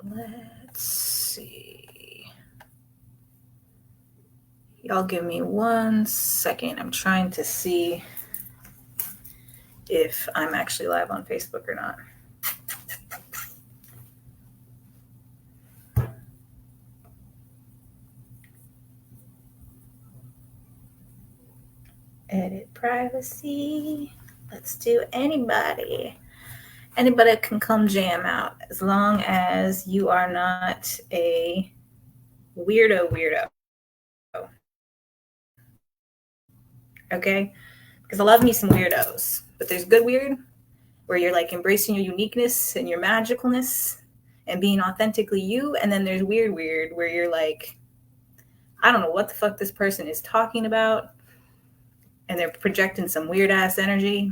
Let's see. Y'all give me 1 second. I'm trying to see if I'm actually live on Facebook or not. Edit privacy. Let's do anybody. Anybody can come jam out as long as you are not a weirdo. Okay? Because I love me some weirdos. But there's good weird where you're like embracing your uniqueness and your magicalness and being authentically you. And then there's weird where you're like, I don't know what the fuck this person is talking about. And they're projecting some weird ass energy.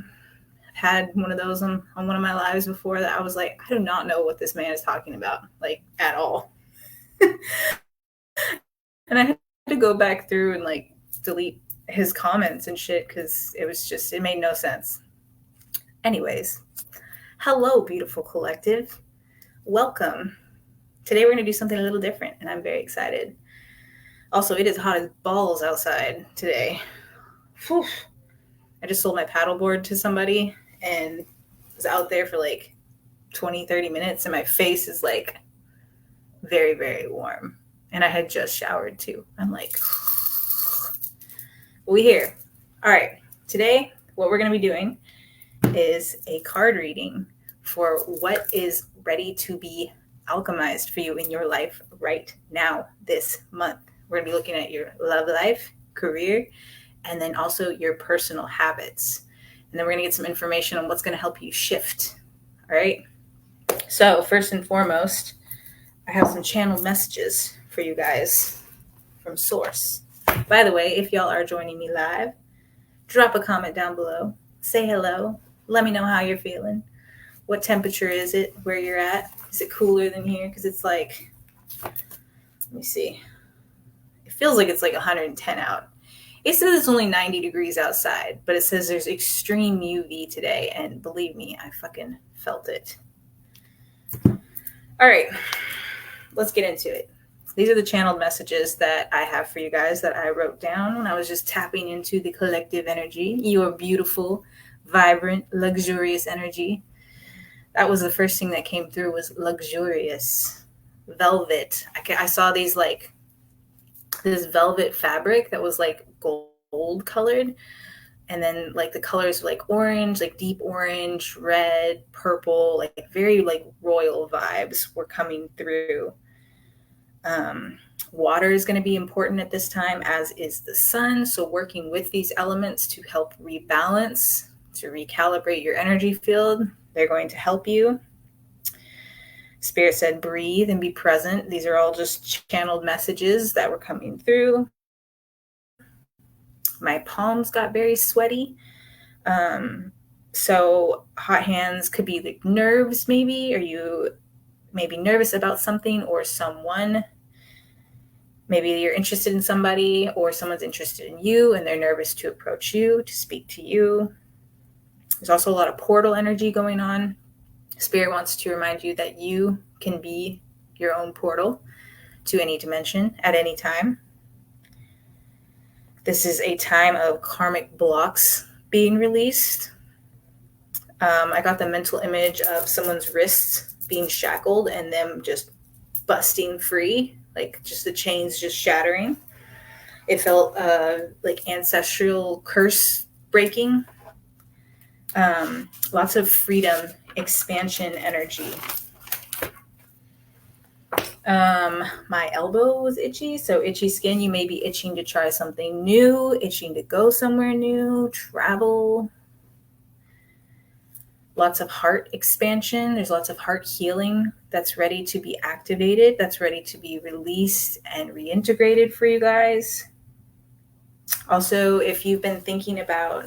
I've had one of those on one of my lives before that I was like, I do not know what this man is talking about, like at all. And I had to go back through and like delete his comments and shit because it made no sense. Anyways, hello, beautiful collective. Welcome. Today we're going to do something a little different, and I'm very excited. Also, it is hot as balls outside today. Whew. I just sold my paddleboard to somebody and was out there for like 20-30 minutes, and my face is like very, very warm. And I had just showered too. I'm like, we here. All right. Today, what we're going to be doing is a card reading for what is ready to be alchemized for you in your life right now, this month. We're going to be looking at your love life, career, and then also your personal habits. And then we're going to get some information on what's going to help you shift. All right. So first and foremost, I have some channeled messages for you guys from Source. By the way, if y'all are joining me live, drop a comment down below. Say hello. Let me know how you're feeling. What temperature is it where you're at? Is it cooler than here? Because it's like, let me see. It feels like it's like 110 out. It says it's only 90 degrees outside, but it says there's extreme UV today. And believe me, I fucking felt it. All right, let's get into it. These are the channeled messages that I have for you guys that I wrote down when I was just tapping into the collective energy. Your beautiful, vibrant, luxurious energy. That was the first thing that came through was luxurious. Velvet. I saw these like this velvet fabric that was like gold colored. And then like the colors were like orange, like deep orange, red, purple, like very like royal vibes were coming through. Water is going to be important at this time, as is the sun. So working with these elements to help rebalance, to recalibrate your energy field, they're going to help you. Spirit said breathe and be present. These are all just channeled messages that were coming through. My palms got very sweaty. So hot hands could be like nerves maybe, or you may be nervous about something or someone. Maybe you're interested in somebody or someone's interested in you and they're nervous to approach you, to speak to you. There's also a lot of portal energy going on. Spirit wants to remind you that you can be your own portal to any dimension at any time. This is a time of karmic blocks being released. I got the mental image of someone's wrists being shackled and them just busting free, like just the chains just shattering. It felt like ancestral curse breaking. Lots of freedom, expansion energy. My elbow was itchy, so itchy skin. You may be itching to try something new, itching to go somewhere new, travel. Lots of heart expansion. There's lots of heart healing that's ready to be activated, that's ready to be released and reintegrated for you guys. Also, if you've been thinking about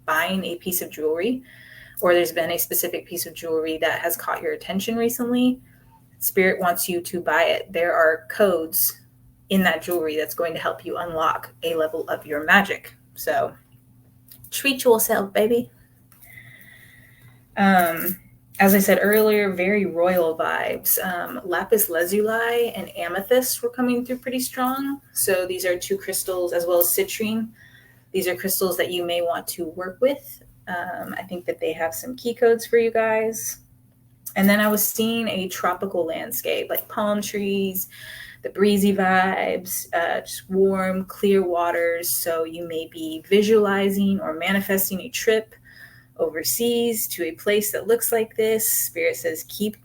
buying a piece of jewelry, or there's been a specific piece of jewelry that has caught your attention recently, Spirit wants you to buy it. There are codes in that jewelry that's going to help you unlock a level of your magic. So treat yourself, baby. As I said earlier, very royal vibes. Lapis lazuli and amethyst were coming through pretty strong. So these are two crystals, as well as citrine. These are crystals that you may want to work with. I think that they have some key codes for you guys. And then I was seeing a tropical landscape, like palm trees, the breezy vibes, just warm, clear waters. So you may be visualizing or manifesting a trip overseas to a place that looks like this. Spirit says keep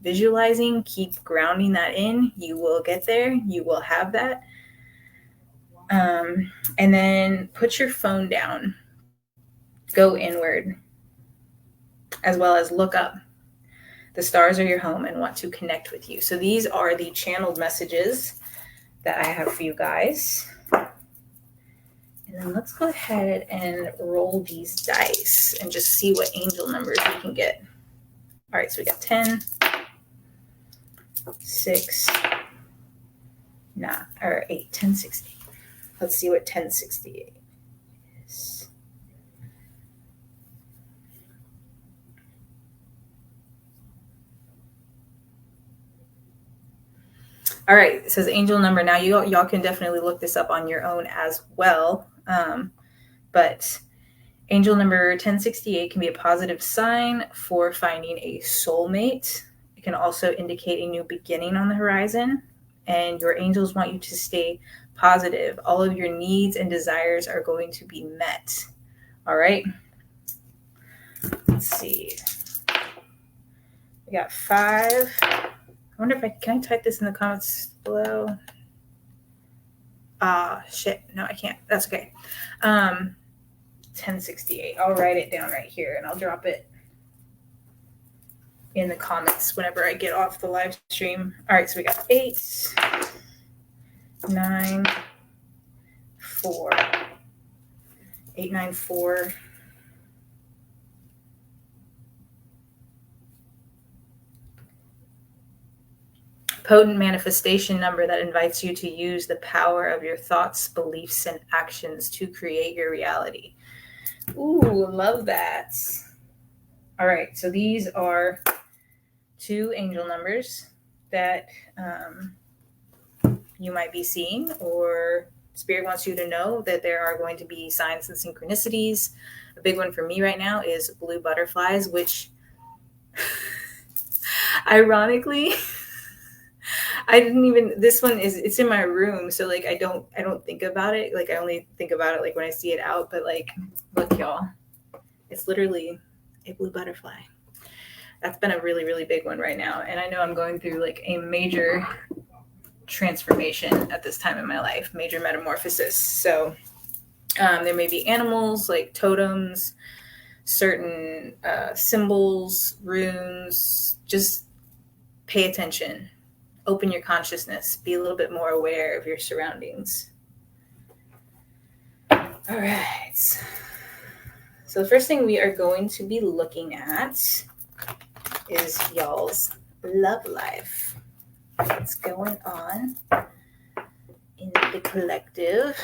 visualizing, keep grounding that in. You will get there. You will have that. And then put your phone down. Go inward, as well as look up. The stars are your home and want to connect with you. So these are the channeled messages that I have for you guys. And then let's go ahead and roll these dice and just see what angel numbers we can get. All right, so we got 10, 6, 8, 10, 68. Let's see what 1068 is. All right, it says angel number. Now y'all can definitely look this up on your own as well. But angel number 1068 can be a positive sign for finding a soulmate. It can also indicate a new beginning on the horizon. And your angels want you to stay positive. All of your needs and desires are going to be met. All right. Let's see. We got 5. I wonder if can I type this in the comments below? Shit. No, I can't. That's okay. 1068. I'll write it down right here and I'll drop it in the comments whenever I get off the live stream. All right, so we got 8, 9, 4, 8, 9, 4. Potent manifestation number that invites you to use the power of your thoughts, beliefs, and actions to create your reality. Ooh, love that. All right, so these are 2 angel numbers that you might be seeing, or Spirit wants you to know that there are going to be signs and synchronicities. A big one for me right now is blue butterflies, which ironically, I didn't even, this one is, it's in my room. So like, I don't think about it. Like I only think about it like when I see it out, but like, look y'all, it's literally a blue butterfly. That's been a really, really big one right now. And I know I'm going through like a major transformation at this time in my life, major metamorphosis. So there may be animals like totems, certain symbols, runes. Just pay attention. Open your consciousness. Be a little bit more aware of your surroundings. All right. So the first thing we are going to be looking at is y'all's love life. What's going on in the collective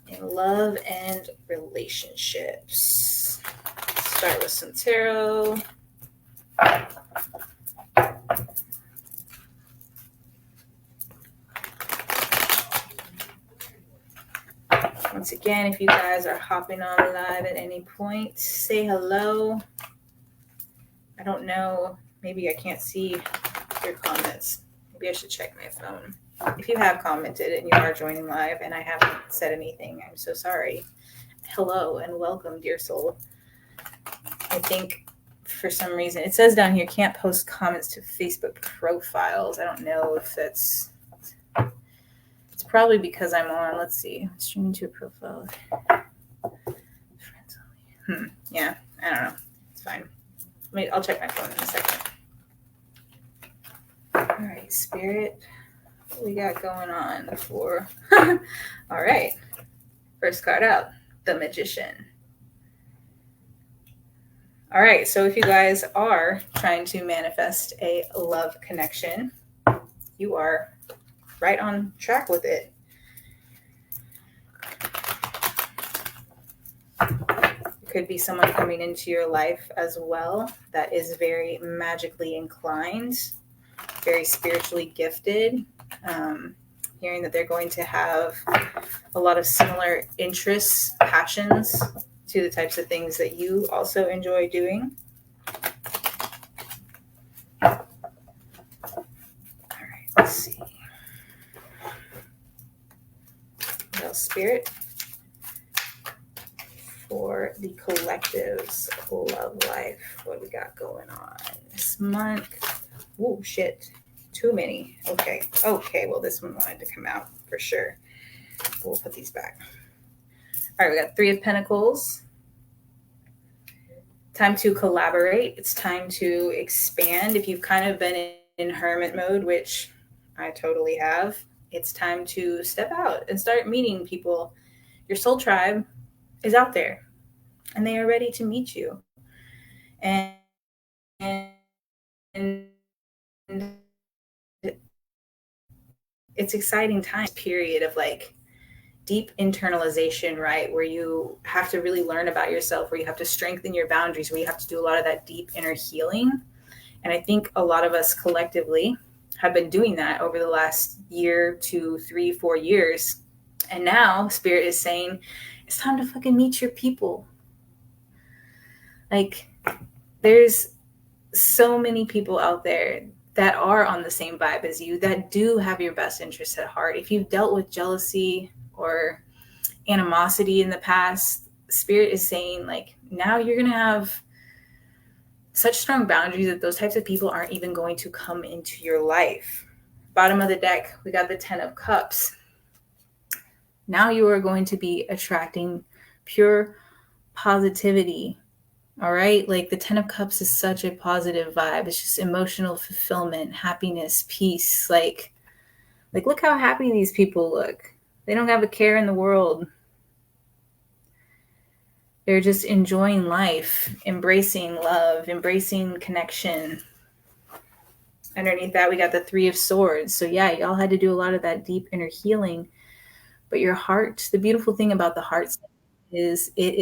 in love and relationships. Start with some tarot. Once again, if you guys are hopping on live at any point, say hello. I don't know. Maybe I can't see your comments. Maybe I should check my phone. If you have commented and you are joining live and I haven't said anything, I'm so sorry. Hello and welcome, dear soul. I think for some reason, it says down here, can't post comments to Facebook profiles. I don't know if that's... It's probably because I'm on, let's see, streaming to a profile. Friends only. Yeah, I don't know. It's fine. I'll check my phone in a second. All right, Spirit, what we got going on for... All right, first card out, the Magician. All right, so if you guys are trying to manifest a love connection, you are right on track with it. Could be someone coming into your life as well that is very magically inclined, very spiritually gifted. Hearing that they're going to have a lot of similar interests, passions to the types of things that you also enjoy doing. All right, let's see. Well, Spirit, for the collective's love life, what we got going on this month? Oh, shit. Too many. Okay. Well, this one wanted to come out for sure. We'll put these back. All right, we got 3 of Pentacles. Time to collaborate. It's time to expand. If you've kind of been in hermit mode, which I totally have, it's time to step out and start meeting people. Your soul tribe is out there, and they are ready to meet you. And it's exciting time period of like deep internalization, right? Where you have to really learn about yourself, where you have to strengthen your boundaries, where you have to do a lot of that deep inner healing. And I think a lot of us collectively have been doing that over the last year, 2, 3, 4 years. And now Spirit is saying, it's time to fucking meet your people. Like, there's so many people out there that are on the same vibe as you, that do have your best interests at heart. If you've dealt with jealousy or animosity in the past, Spirit is saying, like, now you're going to have such strong boundaries that those types of people aren't even going to come into your life. Bottom of the deck, we got the 10 of Cups. Now you are going to be attracting pure positivity. All right. Like the 10 of Cups is such a positive vibe. It's just emotional fulfillment, happiness, peace. Like look how happy these people look. They don't have a care in the world. They're just enjoying life, embracing love, embracing connection. Underneath that, we got the 3 of Swords. So yeah, y'all had to do a lot of that deep inner healing. But your heart, the beautiful thing about the heart is it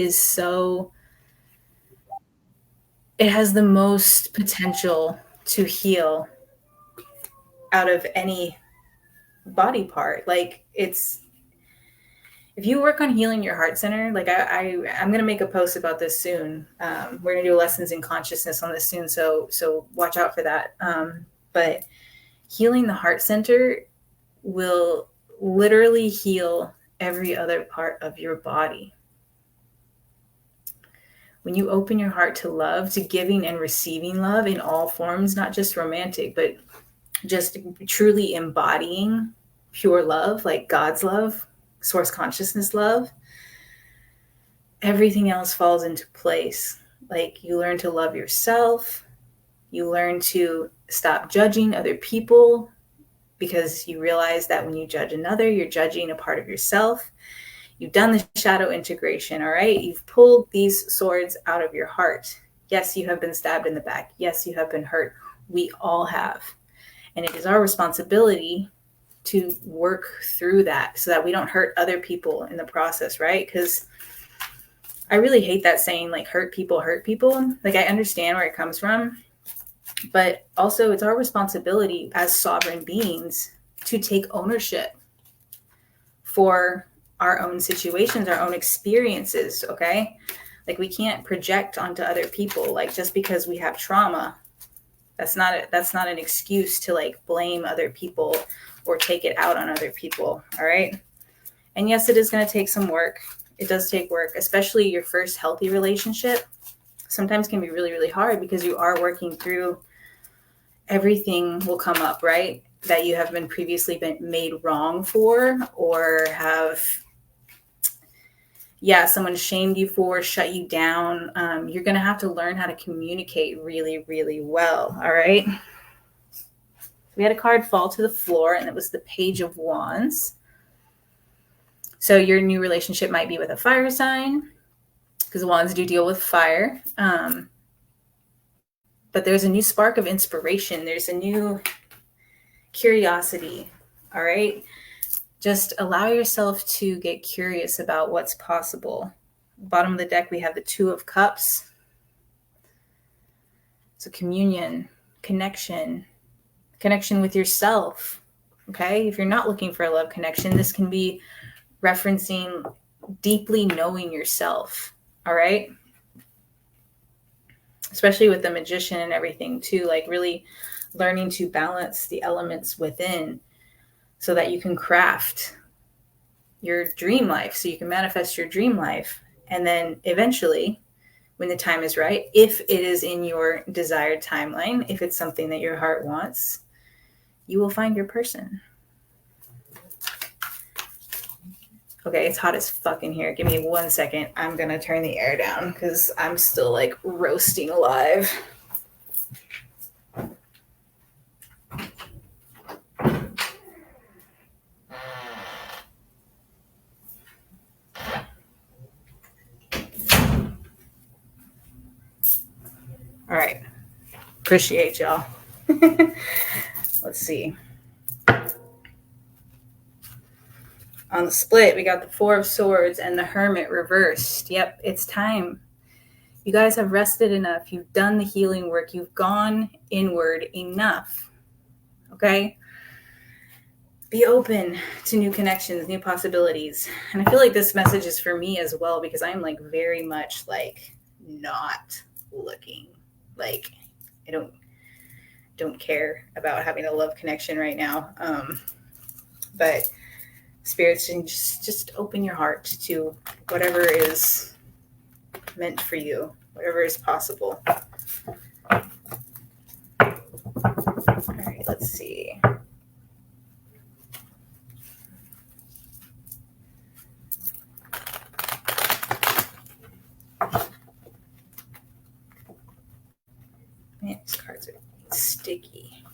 has the most potential to heal out of any body part. Like if you work on healing your heart center, like I'm going to make a post about this soon. We're going to do lessons in consciousness on this soon. So watch out for that. But healing the heart center will literally heal every other part of your body. When you open your heart to love, to giving and receiving love in all forms, not just romantic, but just truly embodying pure love, like God's love, source consciousness love, everything else falls into place. Like you learn to love yourself. You learn to stop judging other people, because you realize that when you judge another, you're judging a part of yourself. You've done the shadow integration, all right? You've pulled these swords out of your heart. Yes, you have been stabbed in the back. Yes, you have been hurt. We all have. And it is our responsibility to work through that so that we don't hurt other people in the process, right? Because I really hate that saying, like, hurt people. Like, I understand where it comes from. But also, it's our responsibility as sovereign beings to take ownership for our own situations, our own experiences, okay? Like we can't project onto other people. Like just because we have trauma, that's not an excuse to like blame other people or take it out on other people, all right? And yes, it is going to take some work. It does take work, especially your first healthy relationship. Sometimes can be really, really hard because you are working through everything will come up, right? That you have been previously been made wrong for, or have, someone shamed you for, shut you down. You're going to have to learn how to communicate really, really well. All right. We had a card fall to the floor, and it was the Page of Wands. So your new relationship might be with a fire sign, because wands do deal with fire. But there's a new spark of inspiration. There's a new curiosity. All right. Just allow yourself to get curious about what's possible. Bottom of the deck, we have the Two of Cups. So communion, connection with yourself. Okay. If you're not looking for a love connection, this can be referencing deeply knowing yourself. All right. Especially with the Magician and everything too, like really learning to balance the elements within so that you can craft your dream life, so you can manifest your dream life. And then eventually, when the time is right, if it is in your desired timeline, if it's something that your heart wants, you will find your person. Okay, it's hot as fuck in here. Give me 1 second. I'm gonna turn the air down because I'm still like roasting alive. All right. Appreciate y'all. Let's see. On the split, we got the Four of Swords and the Hermit reversed. Yep, it's time. You guys have rested enough. You've done the healing work. You've gone inward enough. Okay? Be open to new connections, new possibilities. And I feel like this message is for me as well because I'm like very much like not looking. Like I don't care about having a love connection right now. But spirits, just open your heart to whatever is meant for you, whatever is possible. All right, let's see. Man, these cards are sticky.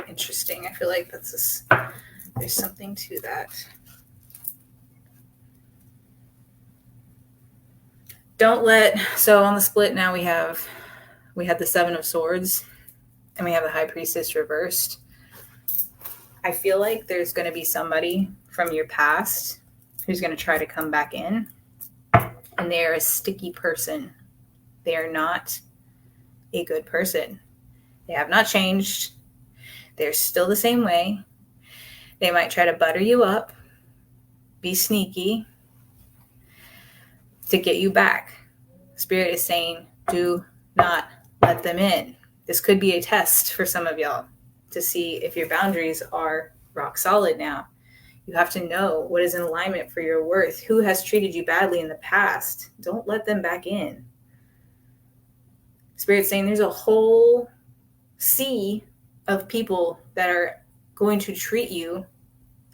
Interesting. I feel like there's something to that. So on the split now we had the Seven of Swords and we have the High Priestess reversed. I feel like there's going to be somebody from your past who's going to try to come back in, and they are a sticky person. They are not a good person. They have not changed. They're still the same way. They might try to butter you up, be sneaky to get you back. Spirit is saying, do not let them in. This could be a test for some of y'all to see if your boundaries are rock solid now. You have to know what is in alignment for your worth. Who has treated you badly in the past? Don't let them back in. Spirit's saying there's a whole sea of people that are going to treat you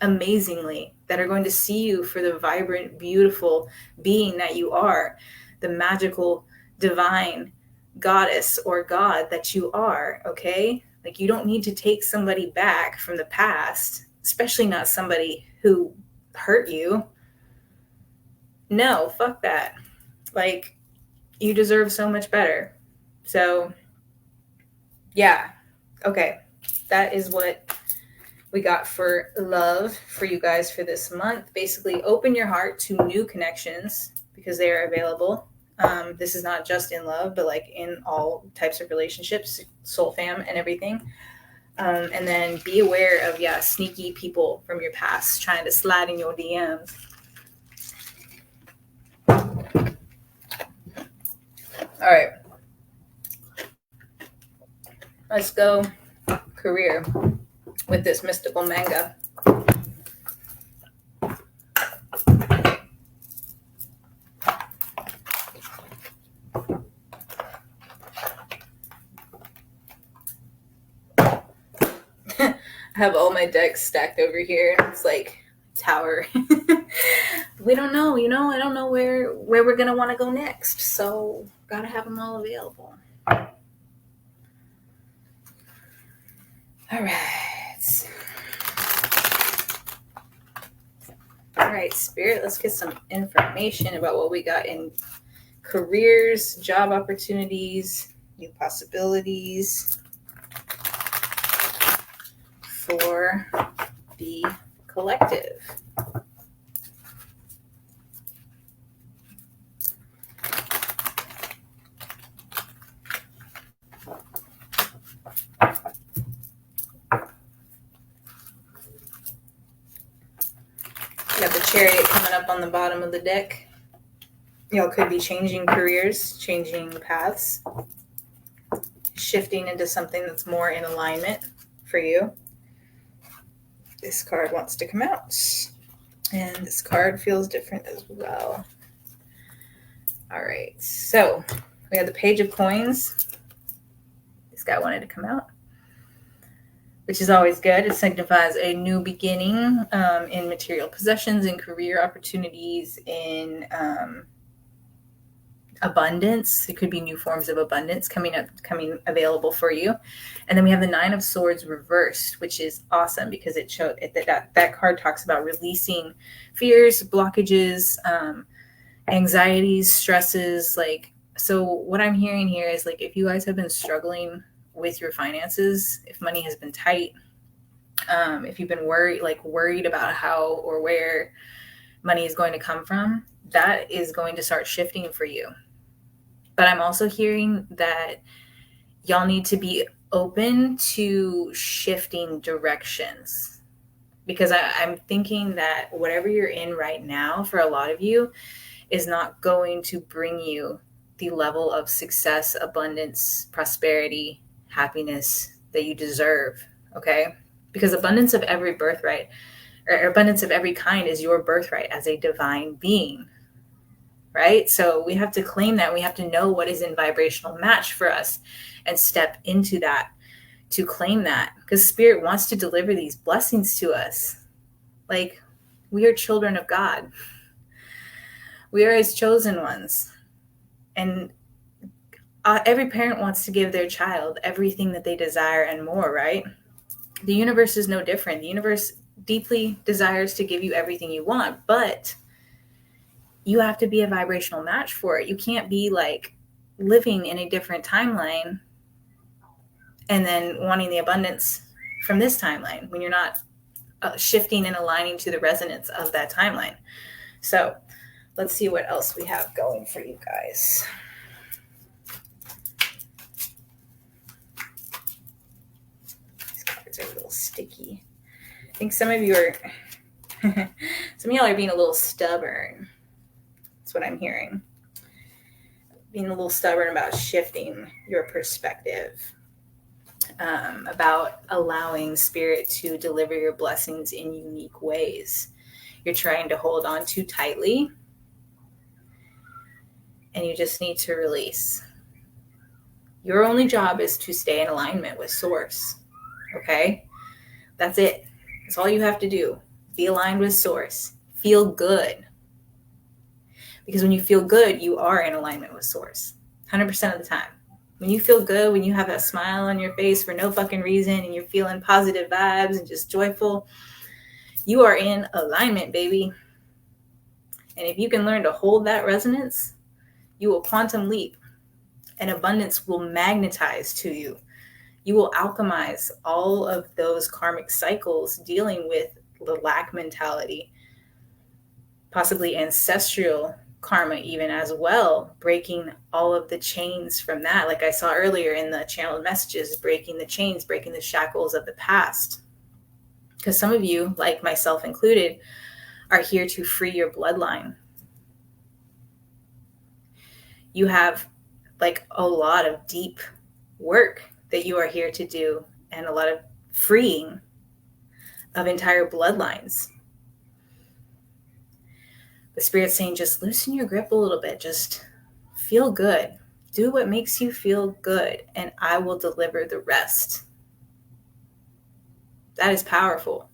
amazingly, that are going to see you for the vibrant, beautiful being that you are, the magical, divine goddess or god that you are, okay? Like, you don't need to take somebody back from the past, especially not somebody who hurt you. No, fuck that. Like, you deserve so much better. So, yeah. Okay. That is what we got for love for you guys for this month. Basically, open your heart to new connections because they are available. This is not just in love, but like in all types of relationships, soul fam and everything. And then be aware of, sneaky people from your past trying to slide in your DMs. All right. Let's go career with this mystical manga. I have all my decks stacked over here. It's like tower. We don't know, I don't know where we're going to want to go next. So got to have them all available. All right, Spirit, let's get some information about what we got in careers, job opportunities, new possibilities for the collective. Chariot coming up on the bottom of the deck. Y'all could be changing careers, changing paths, shifting into something that's more in alignment for you. This card wants to come out. And this card feels different as well. All right, so we have the Page of Coins. This guy wanted to come out, which is always good. It signifies a new beginning in material possessions, in career opportunities, in abundance. It could be new forms of abundance coming available for you. And then we have the Nine of Swords reversed, which is awesome because it showed that card talks about releasing fears, blockages, anxieties, stresses. Like, so what I'm hearing here is, like, if you guys have been struggling with your finances, if money has been tight, if you've been worried about how or where money is going to come from, that is going to start shifting for you. But I'm also hearing that y'all need to be open to shifting directions, because I'm thinking that whatever you're in right now, for a lot of you, is not going to bring you the level of success, abundance, prosperity, happiness that you deserve, okay? Because abundance of every birthright, or abundance of every kind, is your birthright as a divine being, right? So we have to claim that. We have to know what is in vibrational match for us and step into that to claim that, because Spirit wants to deliver these blessings to us. Like, we are children of God. We are His chosen ones. And every parent wants to give their child everything that they desire and more, right? The universe is no different. The universe deeply desires to give you everything you want, but you have to be a vibrational match for it. You can't be like living in a different timeline and then wanting the abundance from this timeline when you're not shifting and aligning to the resonance of that timeline. So let's see what else we have going for you guys. These cards are a little sticky. I think some of you are, some of y'all are being a little stubborn. That's what I'm hearing. Being a little stubborn about shifting your perspective, about allowing Spirit to deliver your blessings in unique ways. You're trying to hold on too tightly, and you just need to release. Your only job is to stay in alignment with Source, okay? That's it. That's all you have to do. Be aligned with Source. Feel good. Because when you feel good, you are in alignment with Source, 100% of the time. When you feel good, when you have that smile on your face for no fucking reason and you're feeling positive vibes and just joyful, you are in alignment, baby. And if you can learn to hold that resonance, you will quantum leap and abundance will magnetize to you. You will alchemize all of those karmic cycles dealing with the lack mentality, possibly ancestral karma even as well, breaking all of the chains from that. Like I saw earlier in the channeled messages, breaking the chains, breaking the shackles of the past. Because some of you, like myself included, are here to free your bloodline. You have like a lot of deep work that you are here to do, and a lot of freeing of entire bloodlines. The Spirit's saying, just loosen your grip a little bit. Just feel good. Do what makes you feel good, and I will deliver the rest. That is powerful.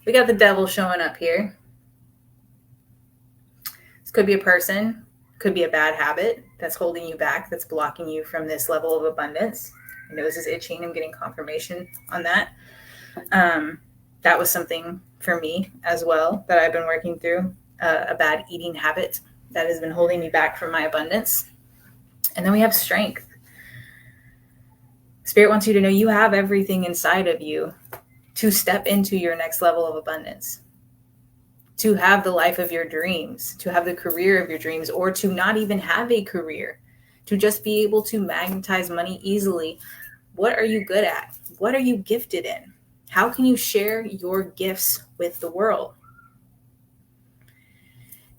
We got the Devil showing up here. This could be a person, could be a bad habit that's holding you back, that's blocking you from this level of abundance. My nose is itching. I'm getting confirmation on that. That was something for me as well that I've been working through, a bad eating habit that has been holding me back from my abundance. And then we have strength. Spirit wants you to know you have everything inside of you to step into your next level of abundance, to have the life of your dreams, to have the career of your dreams, or to not even have a career, to just be able to magnetize money easily. What are you good at? What are you gifted in? How can you share your gifts with the world?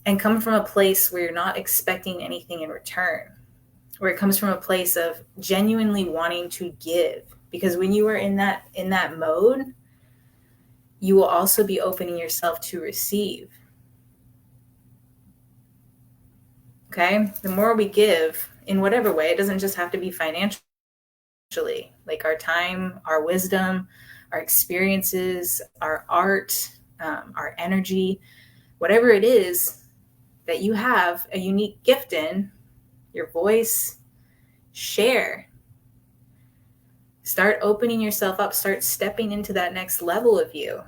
and come from a place where you're not expecting anything in return, where it comes from a place of genuinely wanting to give. Because when you are in that mode, you will also be opening yourself to receive. Okay? The more we give in whatever way, it doesn't just have to be financially, like our time, our wisdom, our experiences, our art, our energy, whatever it is that you have a unique gift in, your voice, share. Start opening yourself up, start stepping into that next level of you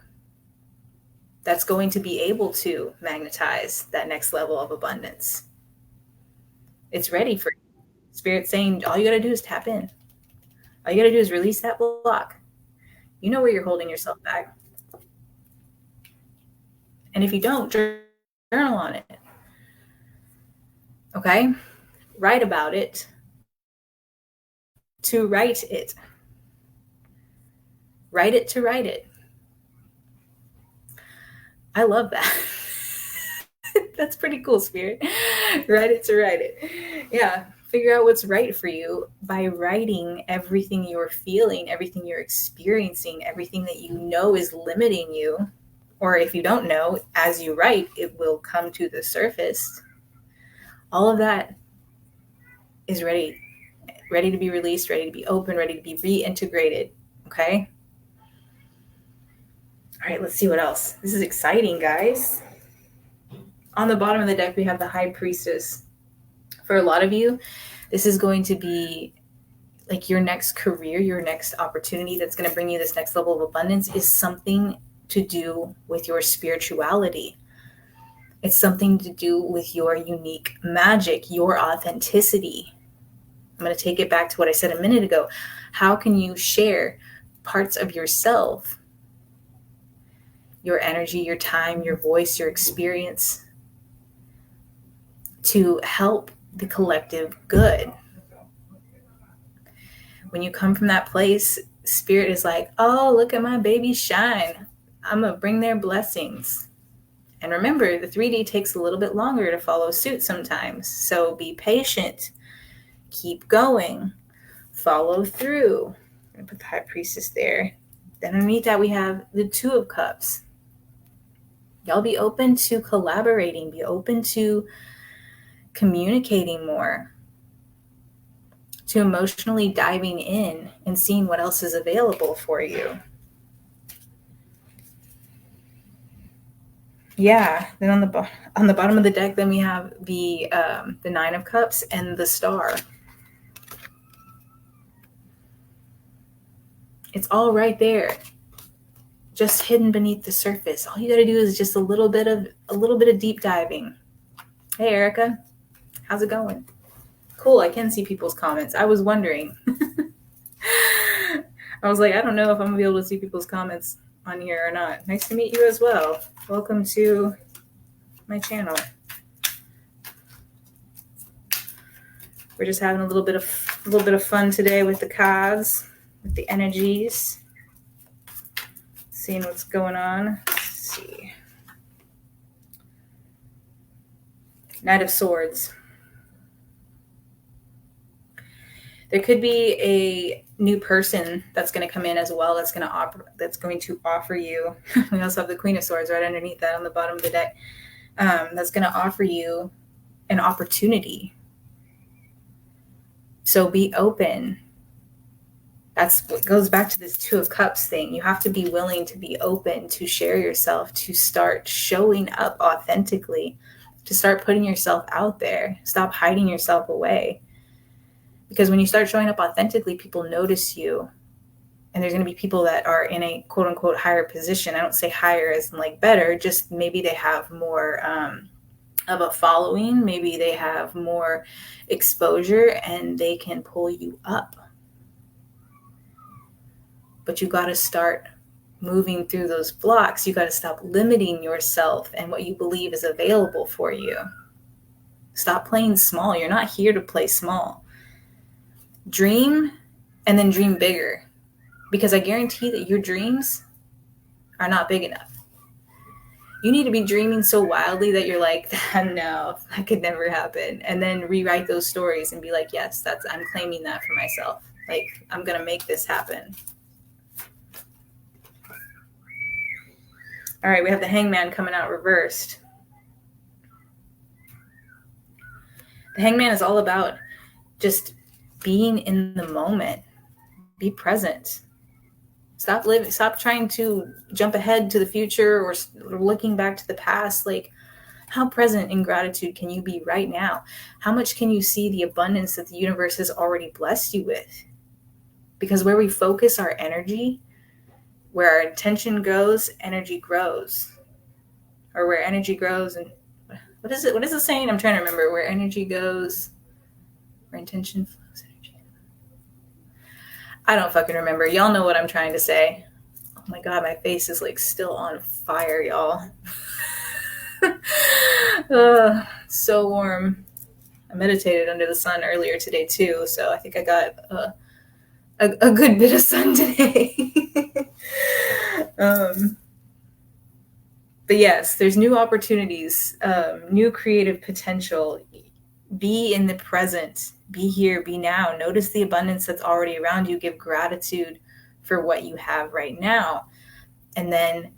that's going to be able to magnetize that next level of abundance. It's ready for you. Spirit saying, all you got to do is tap in. All you got to do is release that block. You know where you're holding yourself back. And if you don't, journal on it. Okay? Write about it. To write it. Write it to write it. I love that. That's pretty cool, Spirit. Write it to write it. Yeah. Figure out what's right for you by writing everything you're feeling, everything you're experiencing, everything that you know is limiting you. Or if you don't know, as you write, it will come to the surface. All of that is ready to be released, ready to be open, ready to be reintegrated. Okay? All right, let's see what else. This is exciting, guys. On the bottom of the deck, we have the High Priestess. For a lot of you, this is going to be like your next career, your next opportunity that's going to bring you this next level of abundance is something to do with your spirituality. It's something to do with your unique magic, your authenticity. I'm going to take it back to what I said a minute ago. How can you share parts of yourself, your energy, your time, your voice, your experience, to help the collective good? When you come from that place, Spirit is like, oh, look at my baby shine. I'm going to bring their blessings. And remember, the 3D takes a little bit longer to follow suit sometimes. So be patient. Keep going. Follow through. I'm going to put the High Priestess there. Then underneath that, we have the Two of Cups. Y'all be open to collaborating. Be open to communicating more, to emotionally diving in and seeing what else is available for you. Yeah. Then on the bottom of the deck, then we have the Nine of Cups and the Star. It's all right there, just hidden beneath the surface. All you got to do is just a little bit of deep diving. Hey, Erica, how's it going? Cool. I can see people's comments. I was wondering. I was like, I don't know if I'm gonna be able to see people's comments on here or not. Nice to meet you as well. Welcome to my channel. We're just having a little bit of fun today with the cards, with the energies, seeing what's going on. Let's see. Knight of Swords. There could be a new person that's going to come in as well. That's going to offer you. We also have the Queen of Swords right underneath that on the bottom of the deck. That's going to offer you an opportunity. So be open. That's what goes back to this Two of Cups thing. You have to be willing to be open, to share yourself, to start showing up authentically, to start putting yourself out there. Stop hiding yourself away. Because when you start showing up authentically, people notice you. And there's going to be people that are in a quote unquote higher position. I don't say higher as in like better, just maybe they have more of a following. Maybe they have more exposure and they can pull you up. But you got to start moving through those blocks. You got to stop limiting yourself and what you believe is available for you. Stop playing small. You're not here to play small. Dream and then dream bigger, because I guarantee that your dreams are not big enough. You need to be dreaming so wildly that you're like, no, that could never happen. And then rewrite those stories and be like, yes, I'm claiming that for myself. Like, I'm going to make this happen. All right, we have the Hangman coming out reversed. The Hangman is all about just being in the moment. Be present. Stop trying to jump ahead to the future or looking back to the past. Like, how present in gratitude can you be right now? How much can you see the abundance that the universe has already blessed you with? Because where we focus our energy, where our intention goes, energy grows. Or where energy grows, and what is it saying? I'm trying to remember. Where energy goes, where intention flows, energy. I don't fucking remember. Y'all know what I'm trying to say. Oh my god, my face is like still on fire, y'all. So warm. I meditated under the sun earlier today too, so I think I got a good bit of sun today. But yes, there's new opportunities, new creative potential. Be in the present. Be here, be now. Notice the abundance that's already around you. Give gratitude for what you have right now. And then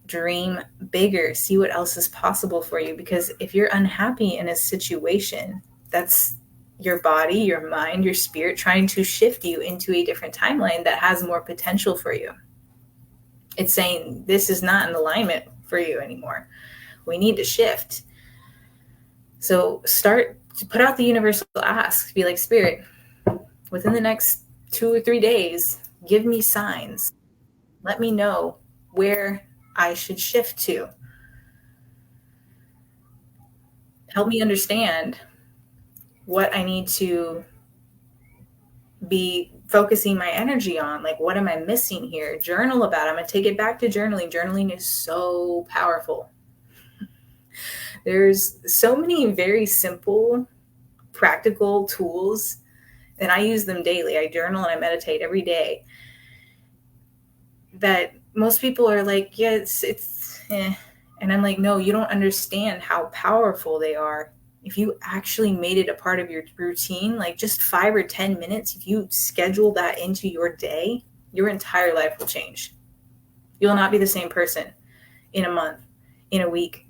dream bigger. See what else is possible for you. Because if you're unhappy in a situation, that's your body, your mind, your spirit trying to shift you into a different timeline that has more potential for you. It's saying this is not in alignment for you anymore. We need to shift. So start to put out the universal ask. Be like, Spirit, within the next 2 or 3 days, give me signs. Let me know where I should shift to. Help me understand what I need to be focusing my energy on. Like, what am I missing here? Journal about it. I'm going to take it back to journaling. Journaling is so powerful. There's so many very simple, practical tools, and I use them daily. I journal and I meditate every day. That most people are like, yeah, it's and I'm like, no, you don't understand how powerful they are. If you actually made it a part of your routine, like just 5 or 10 minutes, if you schedule that into your day, your entire life will change. You'll not be the same person in a month, in a week.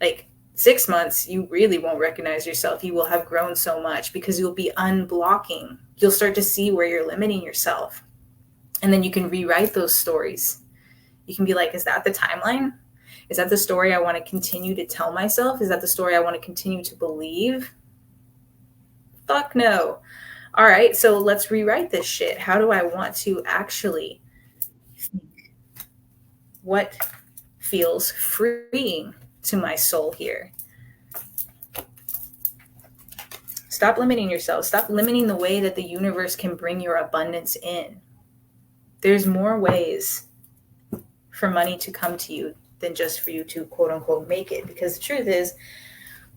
Like 6 months, you really won't recognize yourself. You will have grown so much because you'll be unblocking. You'll start to see where you're limiting yourself. And then you can rewrite those stories. You can be like, is that the timeline? Is that the story I want to continue to tell myself? Is that the story I want to continue to believe? Fuck no. All right, so let's rewrite this shit. How do I want to actually think? What feels freeing to my soul here? Stop limiting yourself. Stop limiting the way that the universe can bring your abundance in. There's more ways for money to come to you than just for you to quote unquote make it. Because the truth is,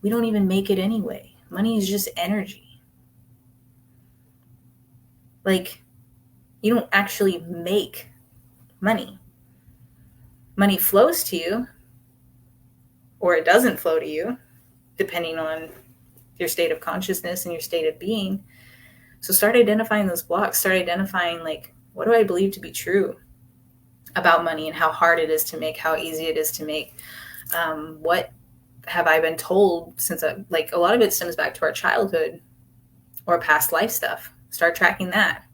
we don't even make it anyway. Money is just energy. Like, you don't actually make money. Money flows to you, or it doesn't flow to you, depending on your state of consciousness and your state of being. So start identifying those blocks. Start identifying, like, what do I believe to be true about money and how hard it is to make, how easy it is to make? What have I been told since like a lot of it stems back to our childhood or past life stuff. Start tracking that.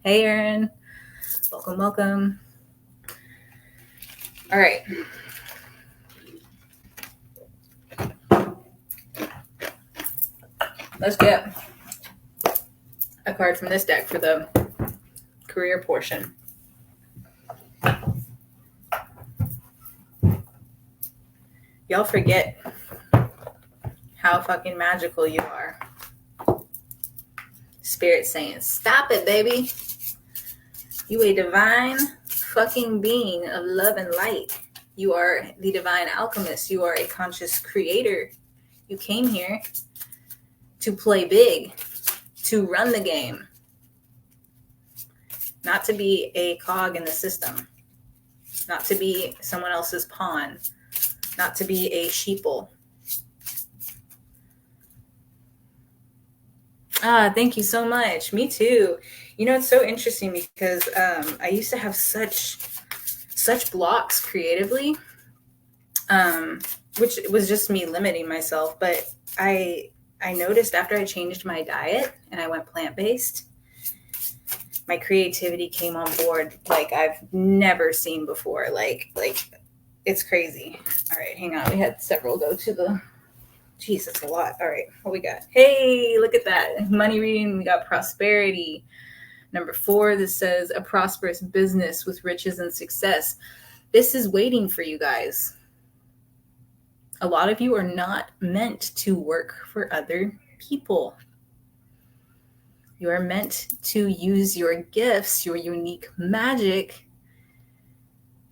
Hey, Aaron. Welcome. All right. Let's get a card from this deck for the career portion. Y'all forget how fucking magical you are. Spirit saying, stop it, baby. You a divine fucking being of love and light. You are the divine alchemist. You are a conscious creator. You came here to play big, to run the game, not to be a cog in the system, not to be someone else's pawn. not to be a sheeple. Thank you so much. Me too. You know, it's so interesting because I used to have such blocks creatively, which was just me limiting myself. But I noticed after I changed my diet and I went plant-based, my creativity came on board like I've never seen before. Like it's crazy. All right, hang on. We had several go to the... Jeez, that's a lot. All right, what we got? Hey, look at that. Money reading. We got prosperity. Number 4, this says a prosperous business with riches and success. This is waiting for you guys. A lot of you are not meant to work for other people. You are meant to use your gifts, your unique magic,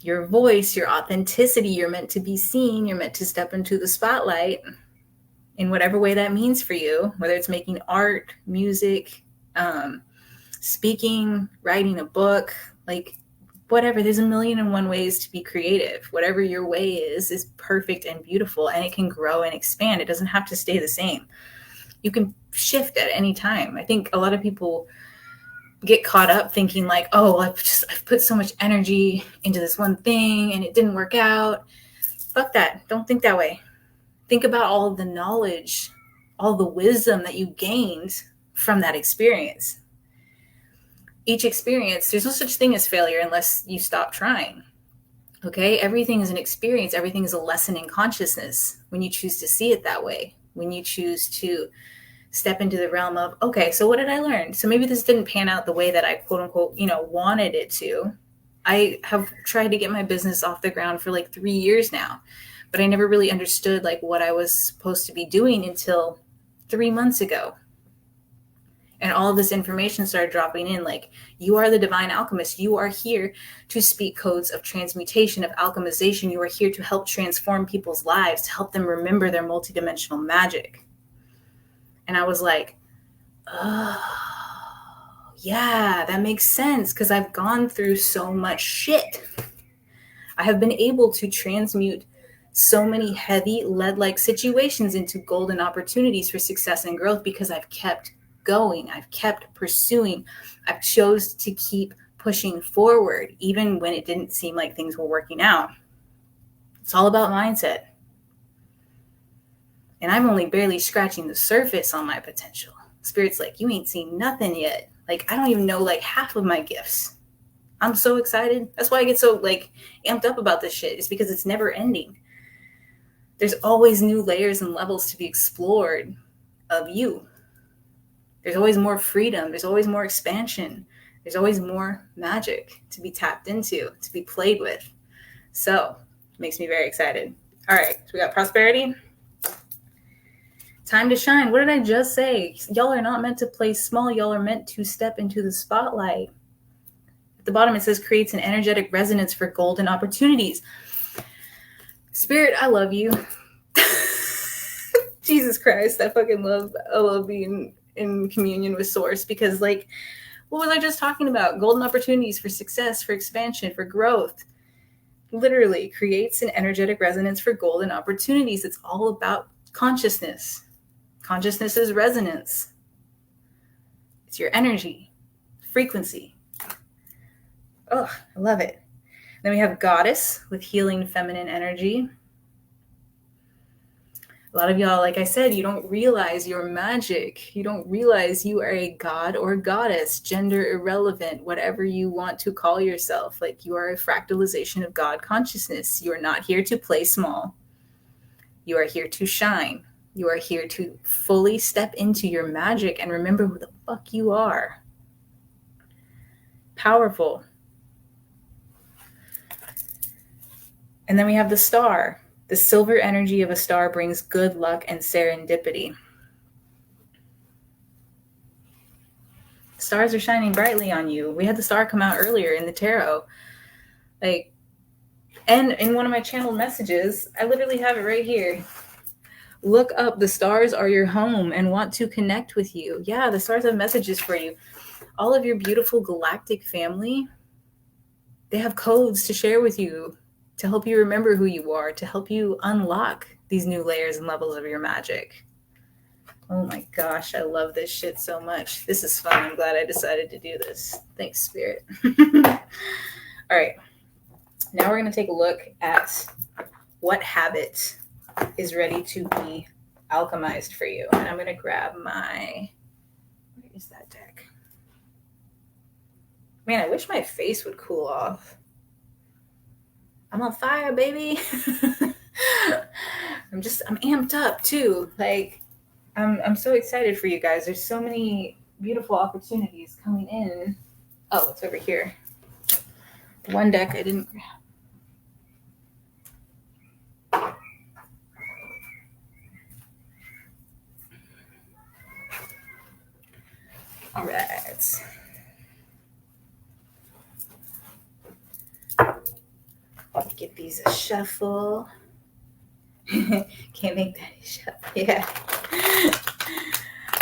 your voice, your authenticity. You're meant to be seen. You're meant to step into the spotlight in whatever way that means for you, whether it's making art, music, speaking, writing a book, like whatever. There's a million and one ways to be creative. Whatever your way is perfect and beautiful, and it can grow and expand. It doesn't have to stay the same. You can shift at any time. I think a lot of people get caught up thinking like, oh, I've put so much energy into this one thing and it didn't work out. Fuck that. Don't think that way. Think about all of the knowledge, all the wisdom that you gained from that experience. Each experience, there's no such thing as failure unless you stop trying. Okay? Everything is an experience. Everything is a lesson in consciousness when you choose to see it that way. When you choose to step into the realm of, okay, so what did I learn? So maybe this didn't pan out the way that I quote unquote, wanted it to. I have tried to get my business off the ground for like 3 years now, but I never really understood like what I was supposed to be doing until 3 months ago. And all of this information started dropping in, like, you are the divine alchemist. You are here to speak codes of transmutation, of alchemization. You are here to help transform people's lives, to help them remember their multidimensional magic. And I was like, oh, yeah, that makes sense, because I've gone through so much shit. I have been able to transmute so many heavy lead-like situations into golden opportunities for success and growth because I've kept going. I've kept pursuing. I've chose to keep pushing forward, even when it didn't seem like things were working out. It's all about mindset. And I'm only barely scratching the surface on my potential. Spirit's like, you ain't seen nothing yet. Like, I don't even know like half of my gifts. I'm so excited. That's why I get so like amped up about this shit. It's because it's never ending. There's always new layers and levels to be explored of you. There's always more freedom. There's always more expansion. There's always more magic to be tapped into, to be played with. So it makes me very excited. All right, so we got prosperity. Time to shine. What did I just say? Y'all are not meant to play small. Y'all are meant to step into the spotlight. At the bottom, it says creates an energetic resonance for golden opportunities. Spirit, I love you. Jesus Christ, I love being in communion with Source, because like, what was I just talking about? Golden opportunities for success, for expansion, for growth. Literally creates an energetic resonance for golden opportunities. It's all about consciousness. Consciousness is resonance. It's your energy, frequency. Oh, I love it. Then we have goddess with healing feminine energy. A lot of y'all, like I said, you don't realize your magic. You don't realize you are a god or goddess, gender irrelevant, whatever you want to call yourself. Like, you are a fractalization of God consciousness. You are not here to play small. You are here to shine. You are here to fully step into your magic and remember who the fuck you are. Powerful. And then we have the star. The silver energy of a star brings good luck and serendipity. Stars are shining brightly on you. We had the star come out earlier in the tarot. Like, and in one of my channeled messages, I literally have it right here. Look up, the stars are your home and want to connect with you. Yeah, the stars have messages for you. All of your beautiful galactic family, they have codes to share with you to help you remember who you are, to help you unlock these new layers and levels of your magic. Oh my gosh, I love this shit so much. This is fun. I'm glad I decided to do this. Thanks, Spirit. All right. Now we're going to take a look at what habit is ready to be alchemized for you. And I'm going to grab my... Where is that deck? Man, I wish my face would cool off. I'm on fire, baby. I'm amped up too. Like, I'm so excited for you guys. There's so many beautiful opportunities coming in. Oh, it's over here. One deck I didn't grab. All right. Give these a shuffle. Can't make that shuffle. Yeah.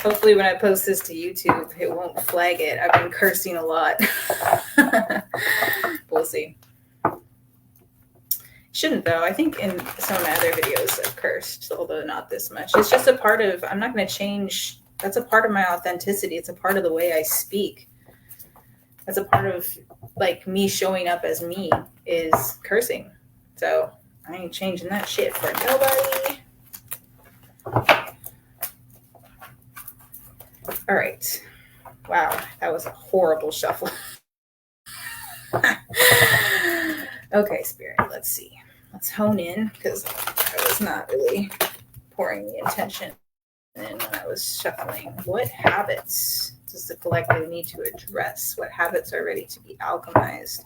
Hopefully when I post this to YouTube, it won't flag it. I've been cursing a lot. We'll see. Shouldn't though. I think in some of my other videos I've cursed, although not this much. It's just a part of, I'm not going to change. That's a part of my authenticity. It's a part of the way I speak. That's a part of like me showing up as me is cursing. So I ain't changing that shit for nobody. All right. Wow, that was a horrible shuffle. Okay, Spirit, let's see. Let's hone in because I was not really pouring the intention in when I was shuffling. What habits does the collective need to address? What habits are ready to be alchemized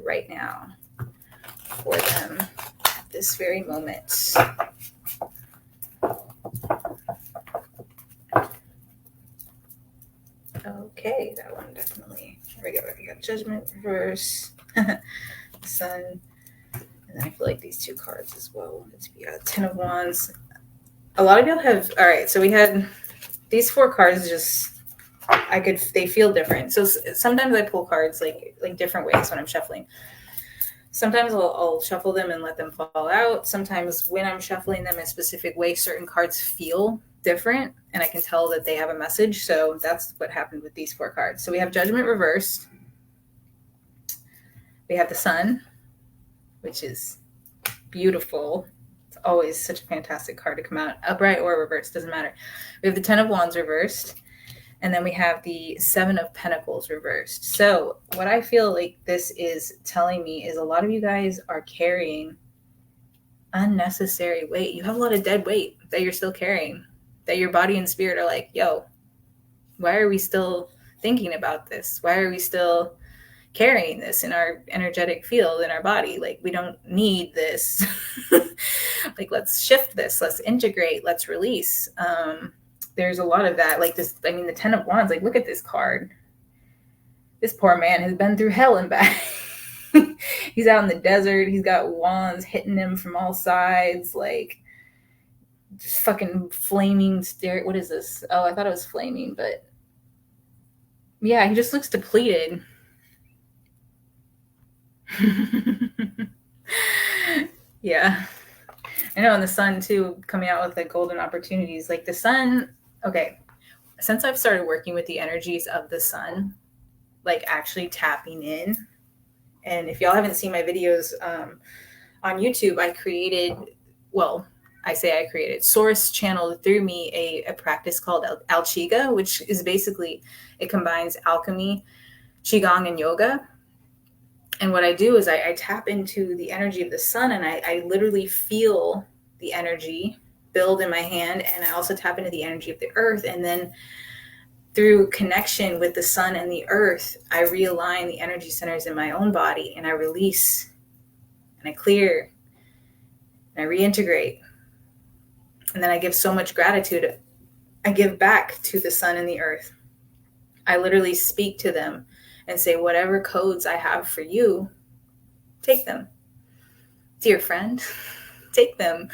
right now for them at this very moment? Okay, that one definitely. Here we go. We got Judgment, Reverse, Sun, and then I feel like these two cards as well wanted to be a Ten of Wands. A lot of y'all have. All right, so we had these four cards. Just they feel different. So sometimes I pull cards like different ways when I'm shuffling. Sometimes I'll shuffle them and let them fall out. Sometimes when I'm shuffling them in a specific way, certain cards feel different and I can tell that they have a message. So that's what happened with these four cards. So we have Judgment reversed. We have the Sun, which is beautiful. It's always such a fantastic card to come out, upright or reversed, doesn't matter. We have the Ten of Wands reversed. And then we have the Seven of Pentacles reversed. So what I feel like this is telling me is a lot of you guys are carrying unnecessary weight. You have a lot of dead weight that you're still carrying, that your body and spirit are like, yo, why are we still thinking about this? Why are we still carrying this in our energetic field, in our body? Like, we don't need this. Like, let's shift this. Let's integrate. Let's release. There's a lot of that. Like this, I mean, the Ten of Wands, like, look at this card. This poor man has been through hell and back. He's out in the desert. He's got wands hitting him from all sides. Like, just fucking flaming stare. What is this? Oh, I thought it was flaming, but yeah, he just looks depleted. Yeah. I know, and the Sun too, coming out with like golden opportunities. Like the Sun, okay, since I've started working with the energies of the Sun, like actually tapping in, and if y'all haven't seen my videos on YouTube, I created, Source channeled through me a practice called ALCHEMIZED, which is basically, it combines alchemy, Qigong, and yoga. And what I do is I tap into the energy of the Sun, and I literally feel the energy build in my hand. And I also tap into the energy of the earth. And then through connection with the Sun and the earth, I realign the energy centers in my own body, and I release and I clear and I reintegrate. And then I give so much gratitude. I give back to the Sun and the earth. I literally speak to them and say, whatever codes I have for you, take them. Dear friend, take them.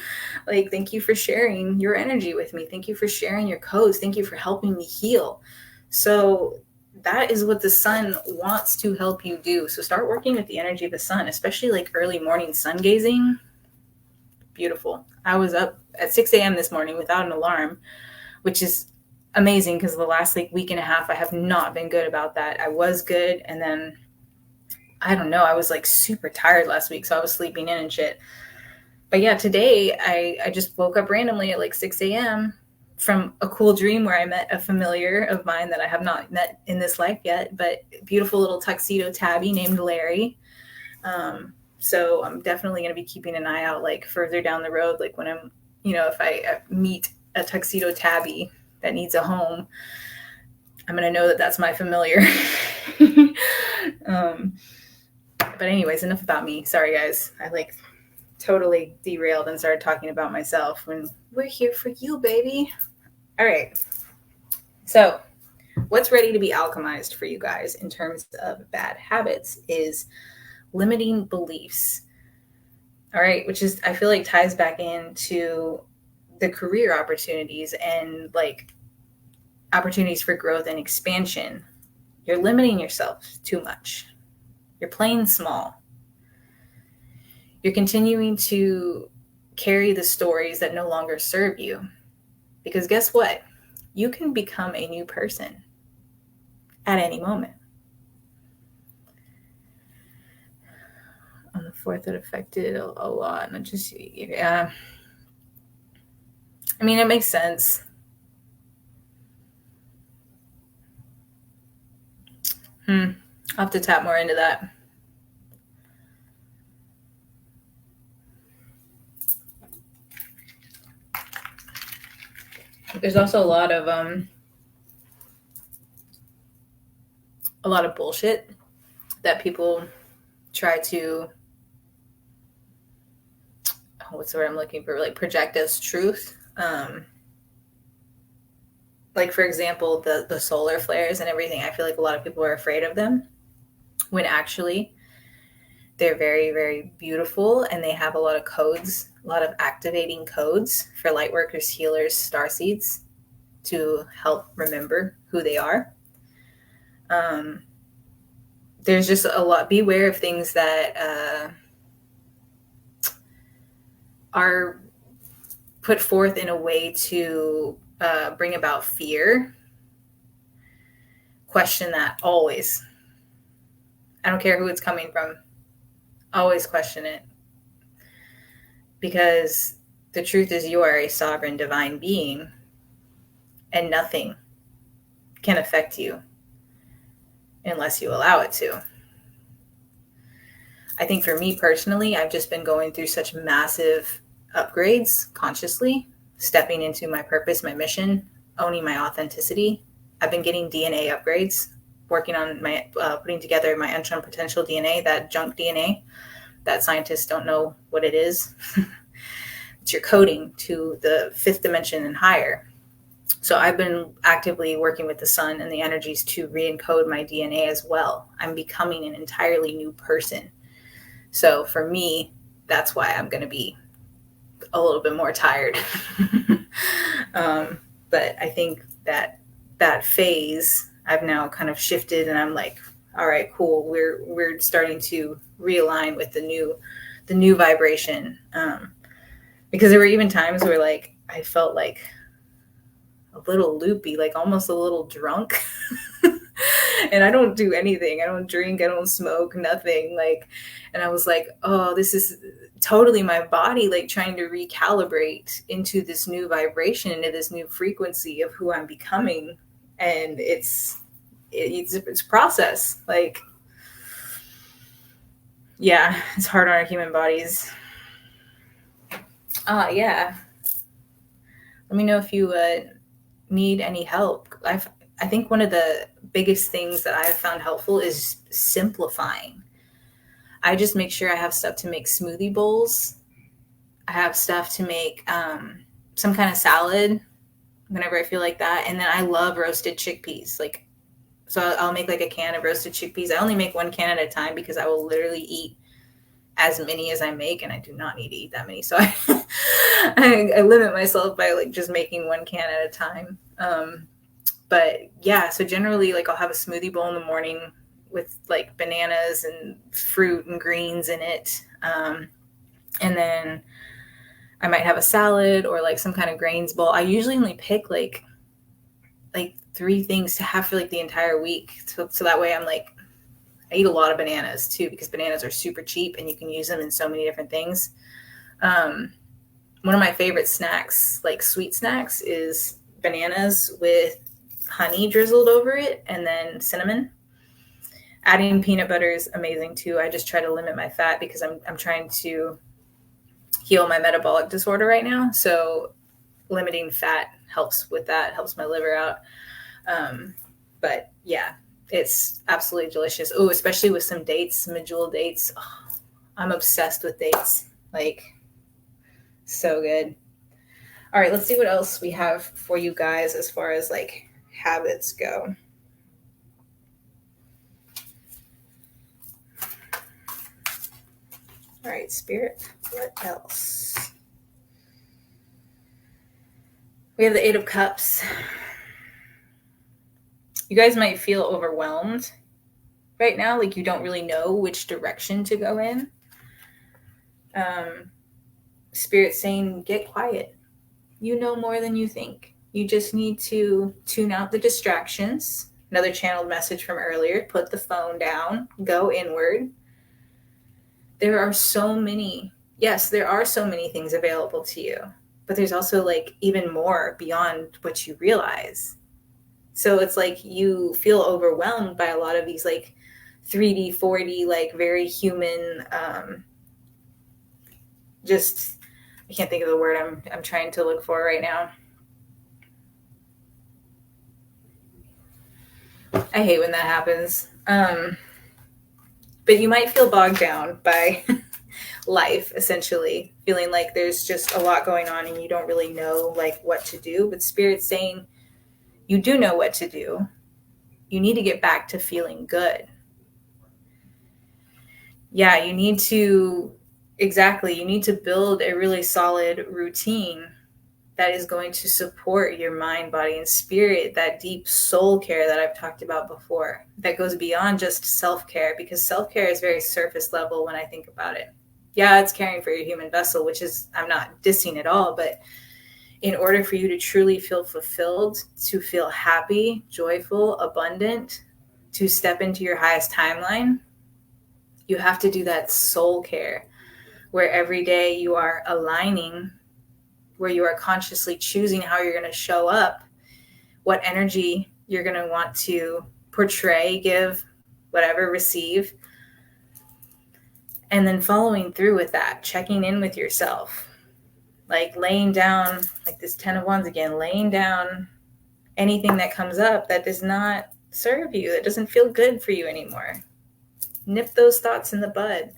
Like, thank you for sharing your energy with me. Thank you for sharing your codes. Thank you for helping me heal. So that is what the sun wants to help you do. So start working with the energy of the sun, especially like early morning sun gazing. Beautiful. I was up at 6 a.m. this morning without an alarm, which is amazing because the last like week and a half I have not been good about that. I was good, and then I don't know, I was like super tired last week, so I was sleeping in and shit. But yeah, today I just woke up randomly at like 6 a.m. from a cool dream where I met a familiar of mine that I have not met in this life yet, but beautiful little tuxedo tabby named Larry. So I'm definitely going to be keeping an eye out, like further down the road, like when I'm, if I meet a tuxedo tabby that needs a home, I'm going to know that that's my familiar. But anyways, enough about me. Sorry, guys. I like totally derailed and started talking about myself when we're here for you, baby. All right. So what's ready to be alchemized for you guys in terms of bad habits is limiting beliefs. All right. Which is, I feel like ties back into the career opportunities and like opportunities for growth and expansion. You're limiting yourself too much. You're playing small. You're continuing to carry the stories that no longer serve you. Because guess what? You can become a new person at any moment. On the 4th, it affected a lot. Not just, yeah. I mean, it makes sense. I'll have to tap more into that. There's also a lot of bullshit that people try to, what's the word I'm looking for, like project as truth. Like, for example, the solar flares and everything, I feel like a lot of people are afraid of them when actually they're very, very beautiful, and they have a lot of codes, a lot of activating codes for light workers, healers, starseeds to help remember who they are. There's just a lot. Beware of things that are put forth in a way to bring about fear. Question that always. I don't care who it's coming from. Always question it. Because the truth is, you are a sovereign divine being, and nothing can affect you unless you allow it to. I think for me personally, I've just been going through such massive upgrades consciously, stepping into my purpose, my mission, owning my authenticity. I've been getting DNA upgrades, working on my putting together my unshown potential DNA, that junk DNA that scientists don't know what it is. It's your coding to the 5th dimension and higher. So I've been actively working with the sun and the energies to re-encode my DNA as well. I'm becoming an entirely new person. So for me, that's why I'm going to be a little bit more tired. But I think that phase I've now kind of shifted, and I'm like, all right, cool. We're starting to realign with the new vibration. Because there were even times where like I felt like a little loopy, like almost a little drunk. And I don't do anything. I don't drink, I don't smoke, nothing. Like, and I was like, oh, this is totally my body, like trying to recalibrate into this new vibration, into this new frequency of who I'm becoming. And it's a process. Like, yeah, it's hard on our human bodies. Yeah. Let me know if you need any help. I think one of the biggest things that I've found helpful is simplifying. I just make sure I have stuff to make smoothie bowls. I have stuff to make some kind of salad whenever I feel like that. And then I love roasted chickpeas. Like, so I'll make like a can of roasted chickpeas. I only make one can at a time because I will literally eat as many as I make, and I do not need to eat that many. So I limit myself by like just making one can at a time. But yeah, so generally, like, I'll have a smoothie bowl in the morning with like bananas and fruit and greens in it. And then I might have a salad or like some kind of grains bowl. I usually only pick like 3 things to have for like the entire week. So that way I eat a lot of bananas too, because bananas are super cheap and you can use them in so many different things. One of my favorite snacks, like sweet snacks, is bananas with honey drizzled over it and then cinnamon. Adding peanut butter is amazing too. I just try to limit my fat because I'm trying to heal my metabolic disorder right now. So limiting fat helps with that, helps my liver out. But yeah, it's absolutely delicious. Oh, especially with some dates, some medjool dates. Oh, I'm obsessed with dates. Like, so good. All right, let's see what else we have for you guys as far as like habits go. All right, Spirit, what else? We have the Eight of Cups. You guys might feel overwhelmed right now, like you don't really know which direction to go in. Spirit saying, get quiet. You know more than you think. You just need to tune out the distractions. Another channeled message from earlier, put the phone down, go inward. There are so many things available to you, but there's also like even more beyond what you realize. So it's like you feel overwhelmed by a lot of these like 3D, 4D, like very human, just, I can't think of the word I'm trying to look for right now. I hate when that happens. But you might feel bogged down by life, essentially, feeling like there's just a lot going on and you don't really know like what to do. But Spirit's saying you do know what to do. You need to get back to feeling good. Yeah, you need to build a really solid routine that is going to support your mind, body, and spirit, that deep soul care that I've talked about before, that goes beyond just self-care, because self-care is very surface level when I think about it. Yeah, it's caring for your human vessel, which is, I'm not dissing at all, but in order for you to truly feel fulfilled, to feel happy, joyful, abundant, to step into your highest timeline, you have to do that soul care, where every day you are aligning, where you are consciously choosing how you're going to show up, what energy you're going to want to portray, give, whatever, receive, and then following through with that, checking in with yourself, like laying down, like this 10 of Wands again, laying down anything that comes up that does not serve you, that doesn't feel good for you anymore. Nip those thoughts in the bud.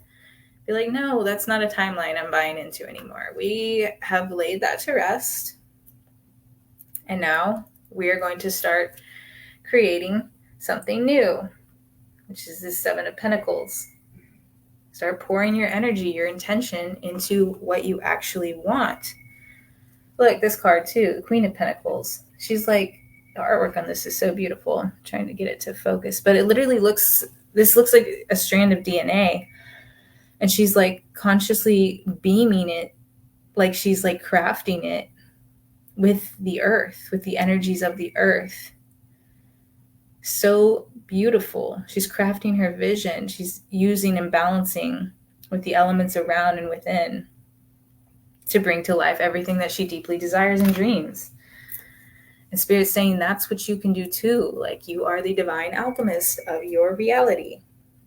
Be like, no, that's not a timeline I'm buying into anymore. We have laid that to rest. And now we are going to start creating something new, which is this 7 of Pentacles. Start pouring your energy, your intention into what you actually want. Look, this card too, the Queen of Pentacles. She's like, the artwork on this is so beautiful. I'm trying to get it to focus, but it literally looks like a strand of DNA. And she's like consciously beaming it, like she's like crafting it with the earth, with the energies of the earth. So beautiful. She's crafting her vision. She's using and balancing with the elements around and within to bring to life everything that she deeply desires and dreams. And Spirit's saying that's what you can do too. Like, you are the divine alchemist of your reality.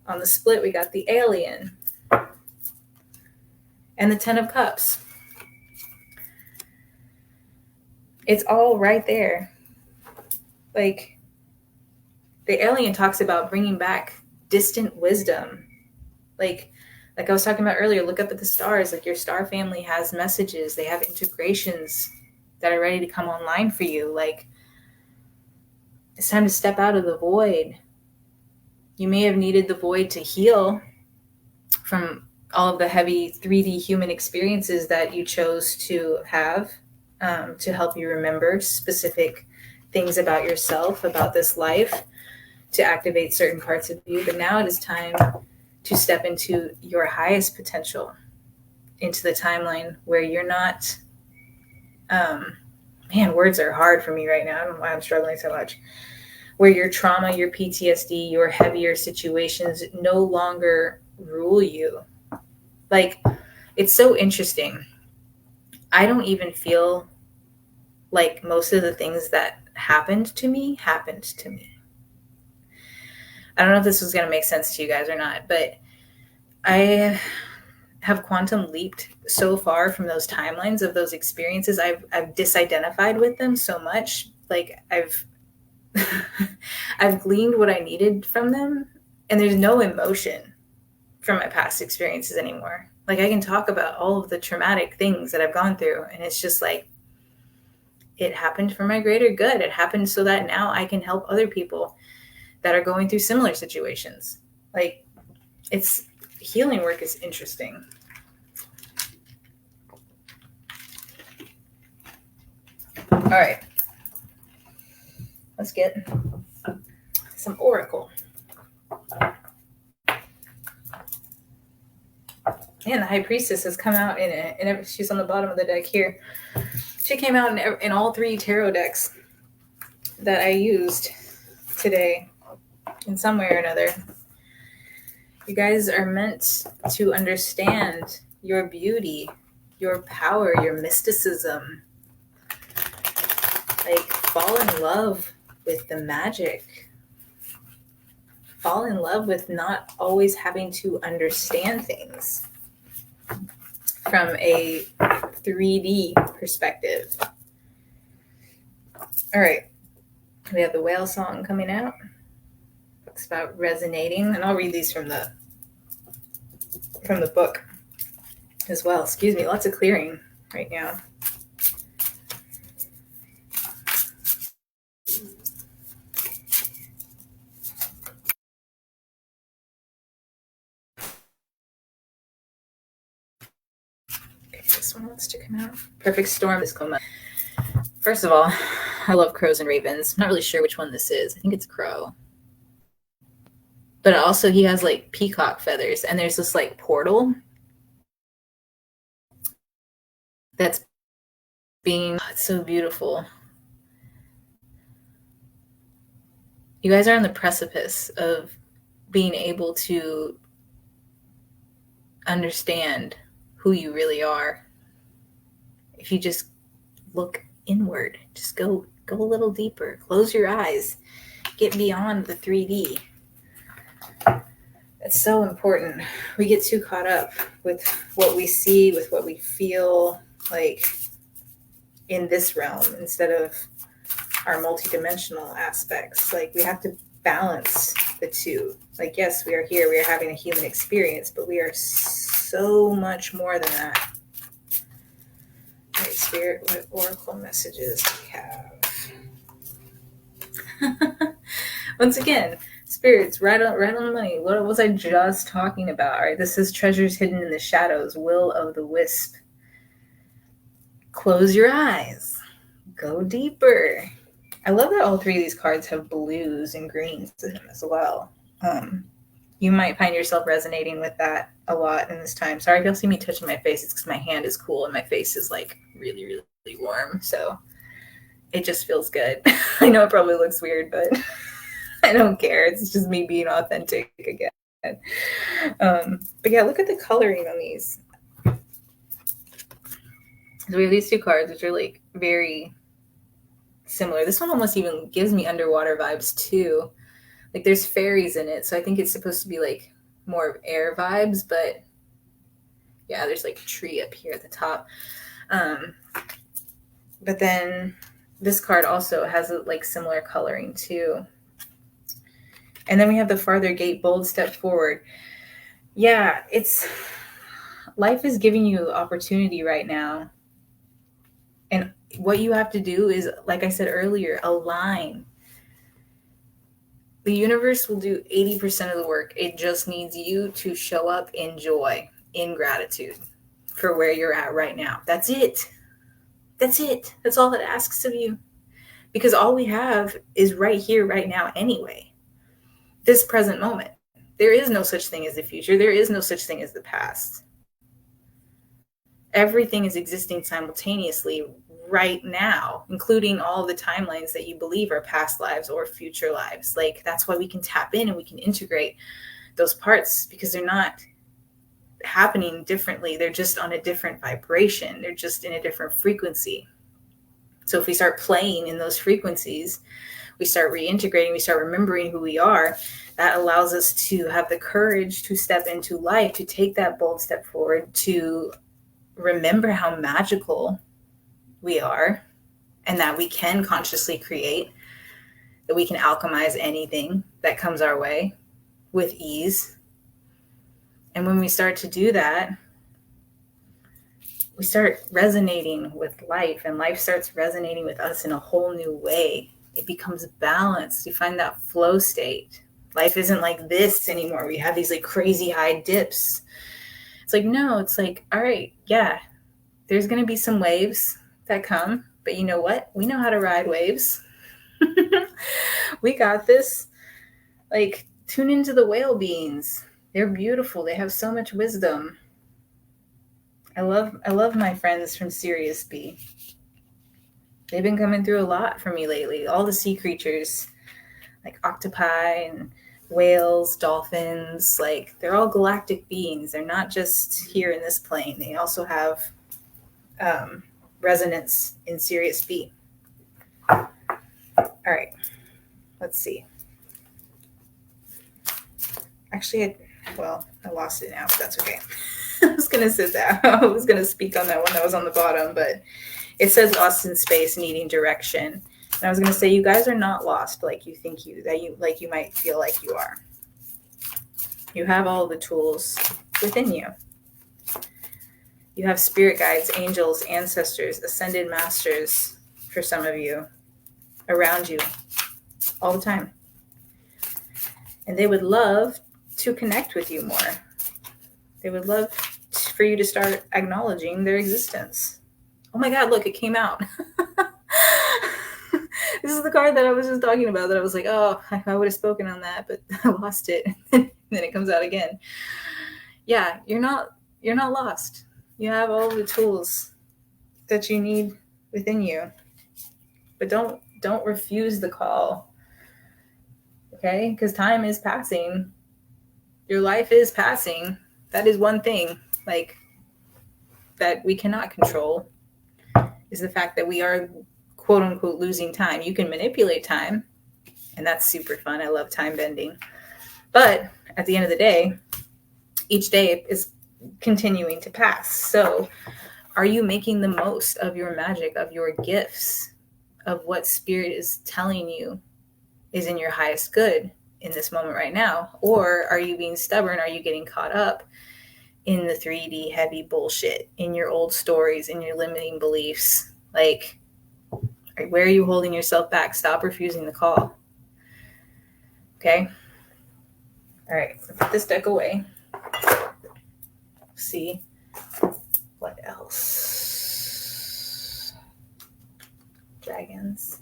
On the split, we got the Alien and the 10 of Cups. It's all right there. Like, the Alien talks about bringing back distant wisdom. Like I was talking about earlier, look up at the stars. Like, your star family has messages. They have integrations that are ready to come online for you. Like, it's time to step out of the void. You may have needed the void to heal from all of the heavy 3D human experiences that you chose to have, to help you remember specific things about yourself, about this life, to activate certain parts of you. But now it is time to step into your highest potential, into the timeline where you're not, words are hard for me right now. I don't know why I'm struggling so much. Where your trauma, your PTSD, your heavier situations no longer rule you. Like, it's so interesting. I don't even feel like most of the things that happened to me. I don't know if this was going to make sense to you guys or not, but I have quantum leaped so far from those timelines of those experiences. I've disidentified with them so much. Like, I've gleaned what I needed from them, and there's no emotion from my past experiences anymore. Like, I can talk about all of the traumatic things that I've gone through, and it's just like, it happened for my greater good. It happened so that now I can help other people that are going through similar situations. Like, it's healing work is interesting. All right, let's get some oracle. And the High Priestess has come out in it, and she's on the bottom of the deck here. She came out in all 3 tarot decks that I used today in some way or another. You guys are meant to understand your beauty, your power, your mysticism. Like, fall in love with the magic. Fall in love with not always having to understand things from a 3D perspective. All right. We have the whale song coming out. It's about resonating, and I'll read these from the book as well. Excuse me, lots of clearing right now. Okay, this one wants to come out. Perfect Storm is coming out. First of all, I love crows and ravens. I'm not really sure which one this is. I think it's crow. But also he has like peacock feathers, and there's this like portal that's being, it's so beautiful. You guys are on the precipice of being able to understand who you really are. If you just look inward, just go a little deeper, close your eyes, get beyond the 3D. It's so important. We get too caught up with what we see, with what we feel like in this realm, instead of our multidimensional aspects. Like, we have to balance the two. Like, yes, we are here, we are having a human experience, but we are so much more than that. All right, Spirit, what oracle messages do we have? Once again, spirits, right on the money. What was I just talking about? All right, this is treasures hidden in the shadows, will of the wisp. Close your eyes. Go deeper. I love that all 3 of these cards have blues and greens in them as well. You might find yourself resonating with that a lot in this time. Sorry if you'll see me touching my face. It's because my hand is cool and my face is like really, really warm. So it just feels good. I know it probably looks weird, but I don't care. It's just me being authentic again. But yeah, look at the coloring on these. So we have these 2 cards, which are like very similar. This one almost even gives me underwater vibes too. Like, there's fairies in it, so I think it's supposed to be like more of air vibes, but yeah, there's like a tree up here at the top. But then this card also has like similar coloring too. And then we have the farther gate, bold step forward. Yeah, it's, life is giving you opportunity right now. And what you have to do is, like I said earlier, align. The universe will do 80% of the work. It just needs you to show up in joy, in gratitude for where you're at right now. That's it. That's it. That's all it asks of you. because all we have is right here, right now anyway. This present moment. There is no such thing as the future. There is no such thing as the past. Everything is existing simultaneously right now, including all the timelines that you believe are past lives or future lives. Like, that's why we can tap in and we can integrate those parts, because they're not happening differently. They're just on a different vibration. They're just in a different frequency. So if we start playing in those frequencies, we start reintegrating, we start remembering who we are, that allows us to have the courage to step into life, to take that bold step forward, to remember how magical we are, and that we can consciously create, that we can alchemize anything that comes our way with ease. And when we start to do that, we start resonating with life, and life starts resonating with us in a whole new way. It becomes balanced. You find that flow state. Life isn't like this anymore. We have these like crazy high dips. It's like, no, it's like, all right, yeah, there's going to be some waves that come, but you know what? We know how to ride waves. We got this. Like, tune into the whale beings. They're beautiful. They have so much wisdom. I love my friends from Sirius B. They've been coming through a lot for me lately. All the sea creatures, like octopi and whales, dolphins, like, they're all galactic beings. They're not just here in this plane. They also have resonance in Sirius B. All right, let's see. Actually, I lost it now, but that's okay. I was going to sit there. I was going to speak on that one that was on the bottom, but it says lost in space, needing direction. And I was going to say, you guys are not lost like you think you might feel like you are. You have all the tools within you. You have spirit guides, angels, ancestors, ascended masters, for some of you, around you all the time. And they would love to connect with you more. They would love for you to start acknowledging their existence. Oh my God, look, it came out. This is the card that I was just talking about, that I was like, oh, I would have spoken on that, but I lost it. And then it comes out again. Yeah, you're not lost. You have all the tools that you need within you. But don't refuse the call. Okay? Because time is passing. Your life is passing. That is one thing, like, that we cannot control, is the fact that we are, quote unquote, losing time. You can manipulate time, and that's super fun. I love time bending. But at the end of the day, each day is continuing to pass. So are you making the most of your magic, of your gifts, of what spirit is telling you is in your highest good in this moment right now? Or are you being stubborn? Are you getting caught up in the 3D heavy bullshit, in your old stories, in your limiting beliefs? Like, where are you holding yourself back? Stop refusing the call. Okay? All right, so put this deck away. See what else. Dragons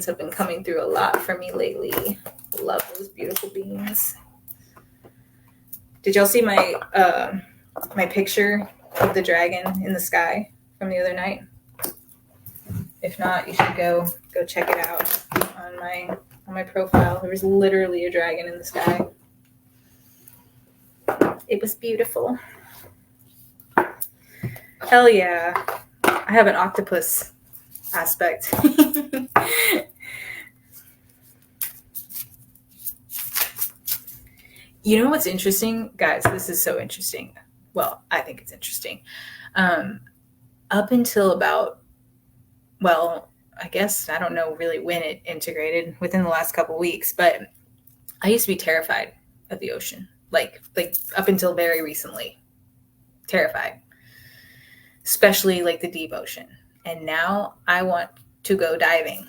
have been coming through a lot for me lately. Love those beautiful beings. Did y'all see my my picture of the dragon in the sky from the other night? If not, you should go check it out on my profile. There was literally a dragon in the sky. It was beautiful. Hell yeah. I have an octopus aspect. You know what's interesting? Guys, this is so interesting. Well, I think it's interesting. Up until about, I guess, I don't know really when it integrated, within the last couple weeks, but I used to be terrified of the ocean. Like up until very recently. Terrified. Especially like the deep ocean. And now I want to go diving.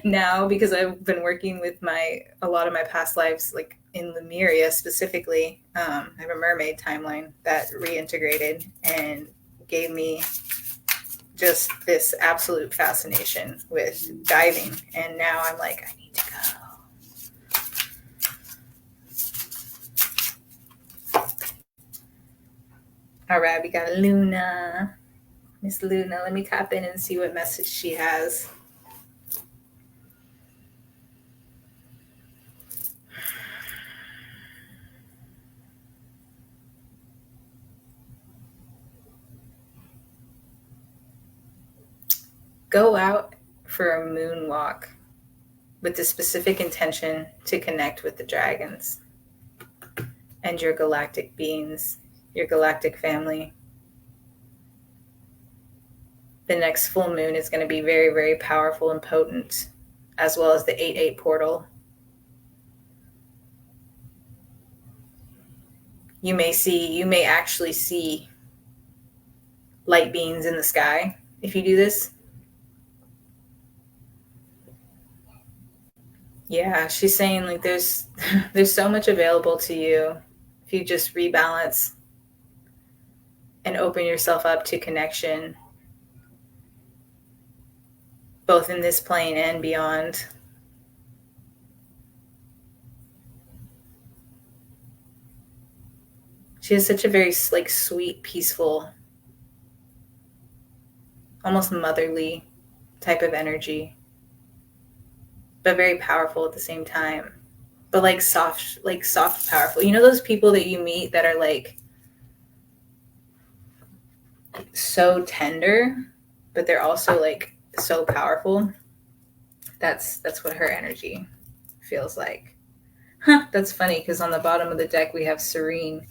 Now, because I've been working with a lot of my past lives, like in Lemuria specifically, I have a mermaid timeline that reintegrated and gave me just this absolute fascination with diving. And now I'm like, I need to go. All right, we got Luna. Miss Luna, let me tap in and see what message she has. Go out for a moonwalk with the specific intention to connect with the dragons and your galactic beings, your galactic family. The next full moon is going to be very, very powerful and potent, as well as the 8-8 portal. You may actually see light beings in the sky if you do this. Yeah, she's saying like there's so much available to you if you just rebalance and open yourself up to connection, both in this plane and beyond. She has such a very like sweet, peaceful, almost motherly type of energy, but very powerful at the same time. But like soft, powerful. You know those people that you meet that are like so tender, but they're also like so powerful? That's what her energy feels like. Huh, that's funny because on the bottom of the deck we have Serene.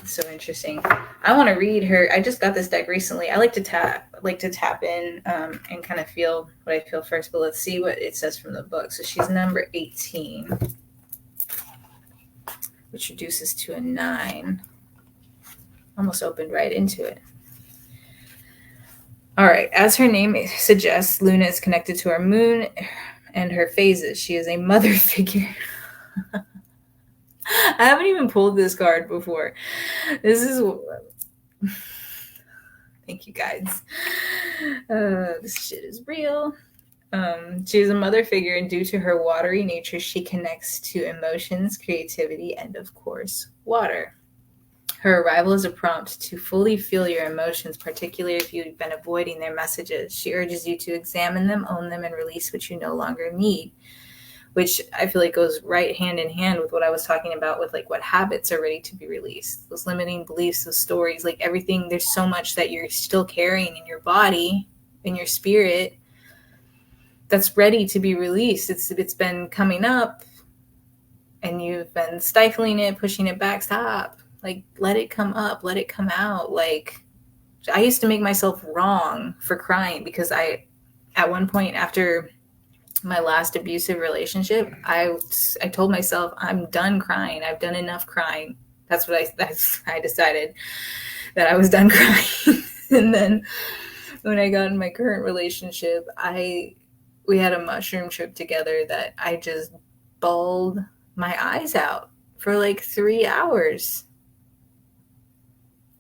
So interesting. I want to read her. I just got this deck recently. I like to tap in and kind of feel what I feel first. But let's see what it says from the book. So she's number 18, which reduces to a 9. Almost opened right into it. All right. As her name suggests, Luna is connected to our moon and her phases. She is a mother figure. I haven't even pulled this card before. This is... Thank you, guys. This shit is real. She is a mother figure, and due to her watery nature, she connects to emotions, creativity, and, of course, water. Her arrival is a prompt to fully feel your emotions, particularly if you've been avoiding their messages. She urges you to examine them, own them, and release what you no longer need, which I feel like goes right hand in hand with what I was talking about with like what habits are ready to be released. Those limiting beliefs, those stories, like everything, there's so much that you're still carrying in your body, in your spirit, that's ready to be released. It's been coming up and you've been stifling it, pushing it back. Stop. Like, let it come up, let it come out. Like, I used to make myself wrong for crying because at one point after my last abusive relationship, I told myself, I'm done crying. I've done enough crying. That's what I decided that I was done crying. And then when I got in my current relationship, we had a mushroom trip together that I just bawled my eyes out for like 3 hours.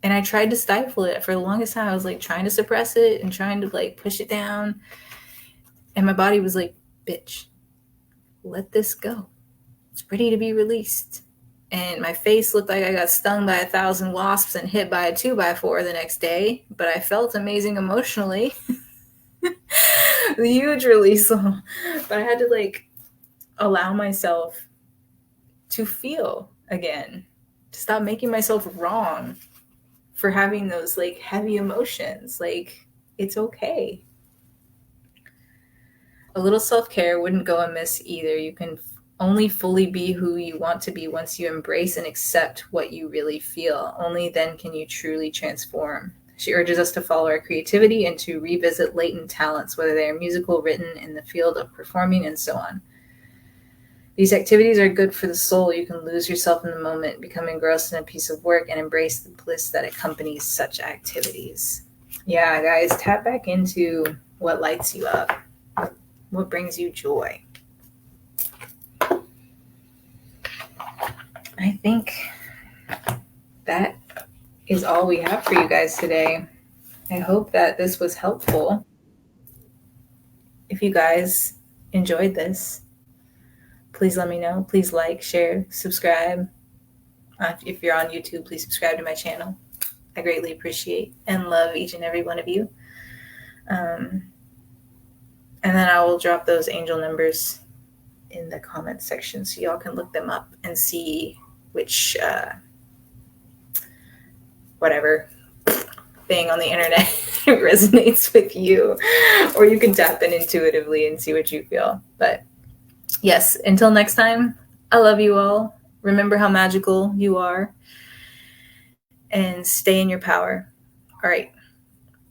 And I tried to stifle it for the longest time. I was like trying to suppress it and trying to like push it down. And my body was like, bitch, let this go. It's ready to be released. And my face looked like I got stung by 1,000 wasps and hit by a 2x4 the next day. But I felt amazing emotionally. A huge release. But I had to like allow myself to feel again. To stop making myself wrong for having those like heavy emotions. Like, it's okay. A little self-care wouldn't go amiss either. You can only fully be who you want to be once you embrace and accept what you really feel. Only then can you truly transform. She urges us to follow our creativity and to revisit latent talents, whether they are musical, written, in the field of performing, and so on. These activities are good for the soul. You can lose yourself in the moment, become engrossed in a piece of work, and embrace the bliss that accompanies such activities. Yeah, guys, tap back into what lights you up, what brings you joy. I think that is all we have for you guys today. I hope that this was helpful. If you guys enjoyed this, please let me know. Please like, share, subscribe. If you're on YouTube, please subscribe to my channel. I greatly appreciate and love each and every one of you. And then I will drop those angel numbers in the comments section so y'all can look them up and see which whatever thing on the internet resonates with you, or you can tap in intuitively and see what you feel. But yes, until next time, I love you all. Remember how magical you are and stay in your power. All right.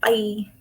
Bye.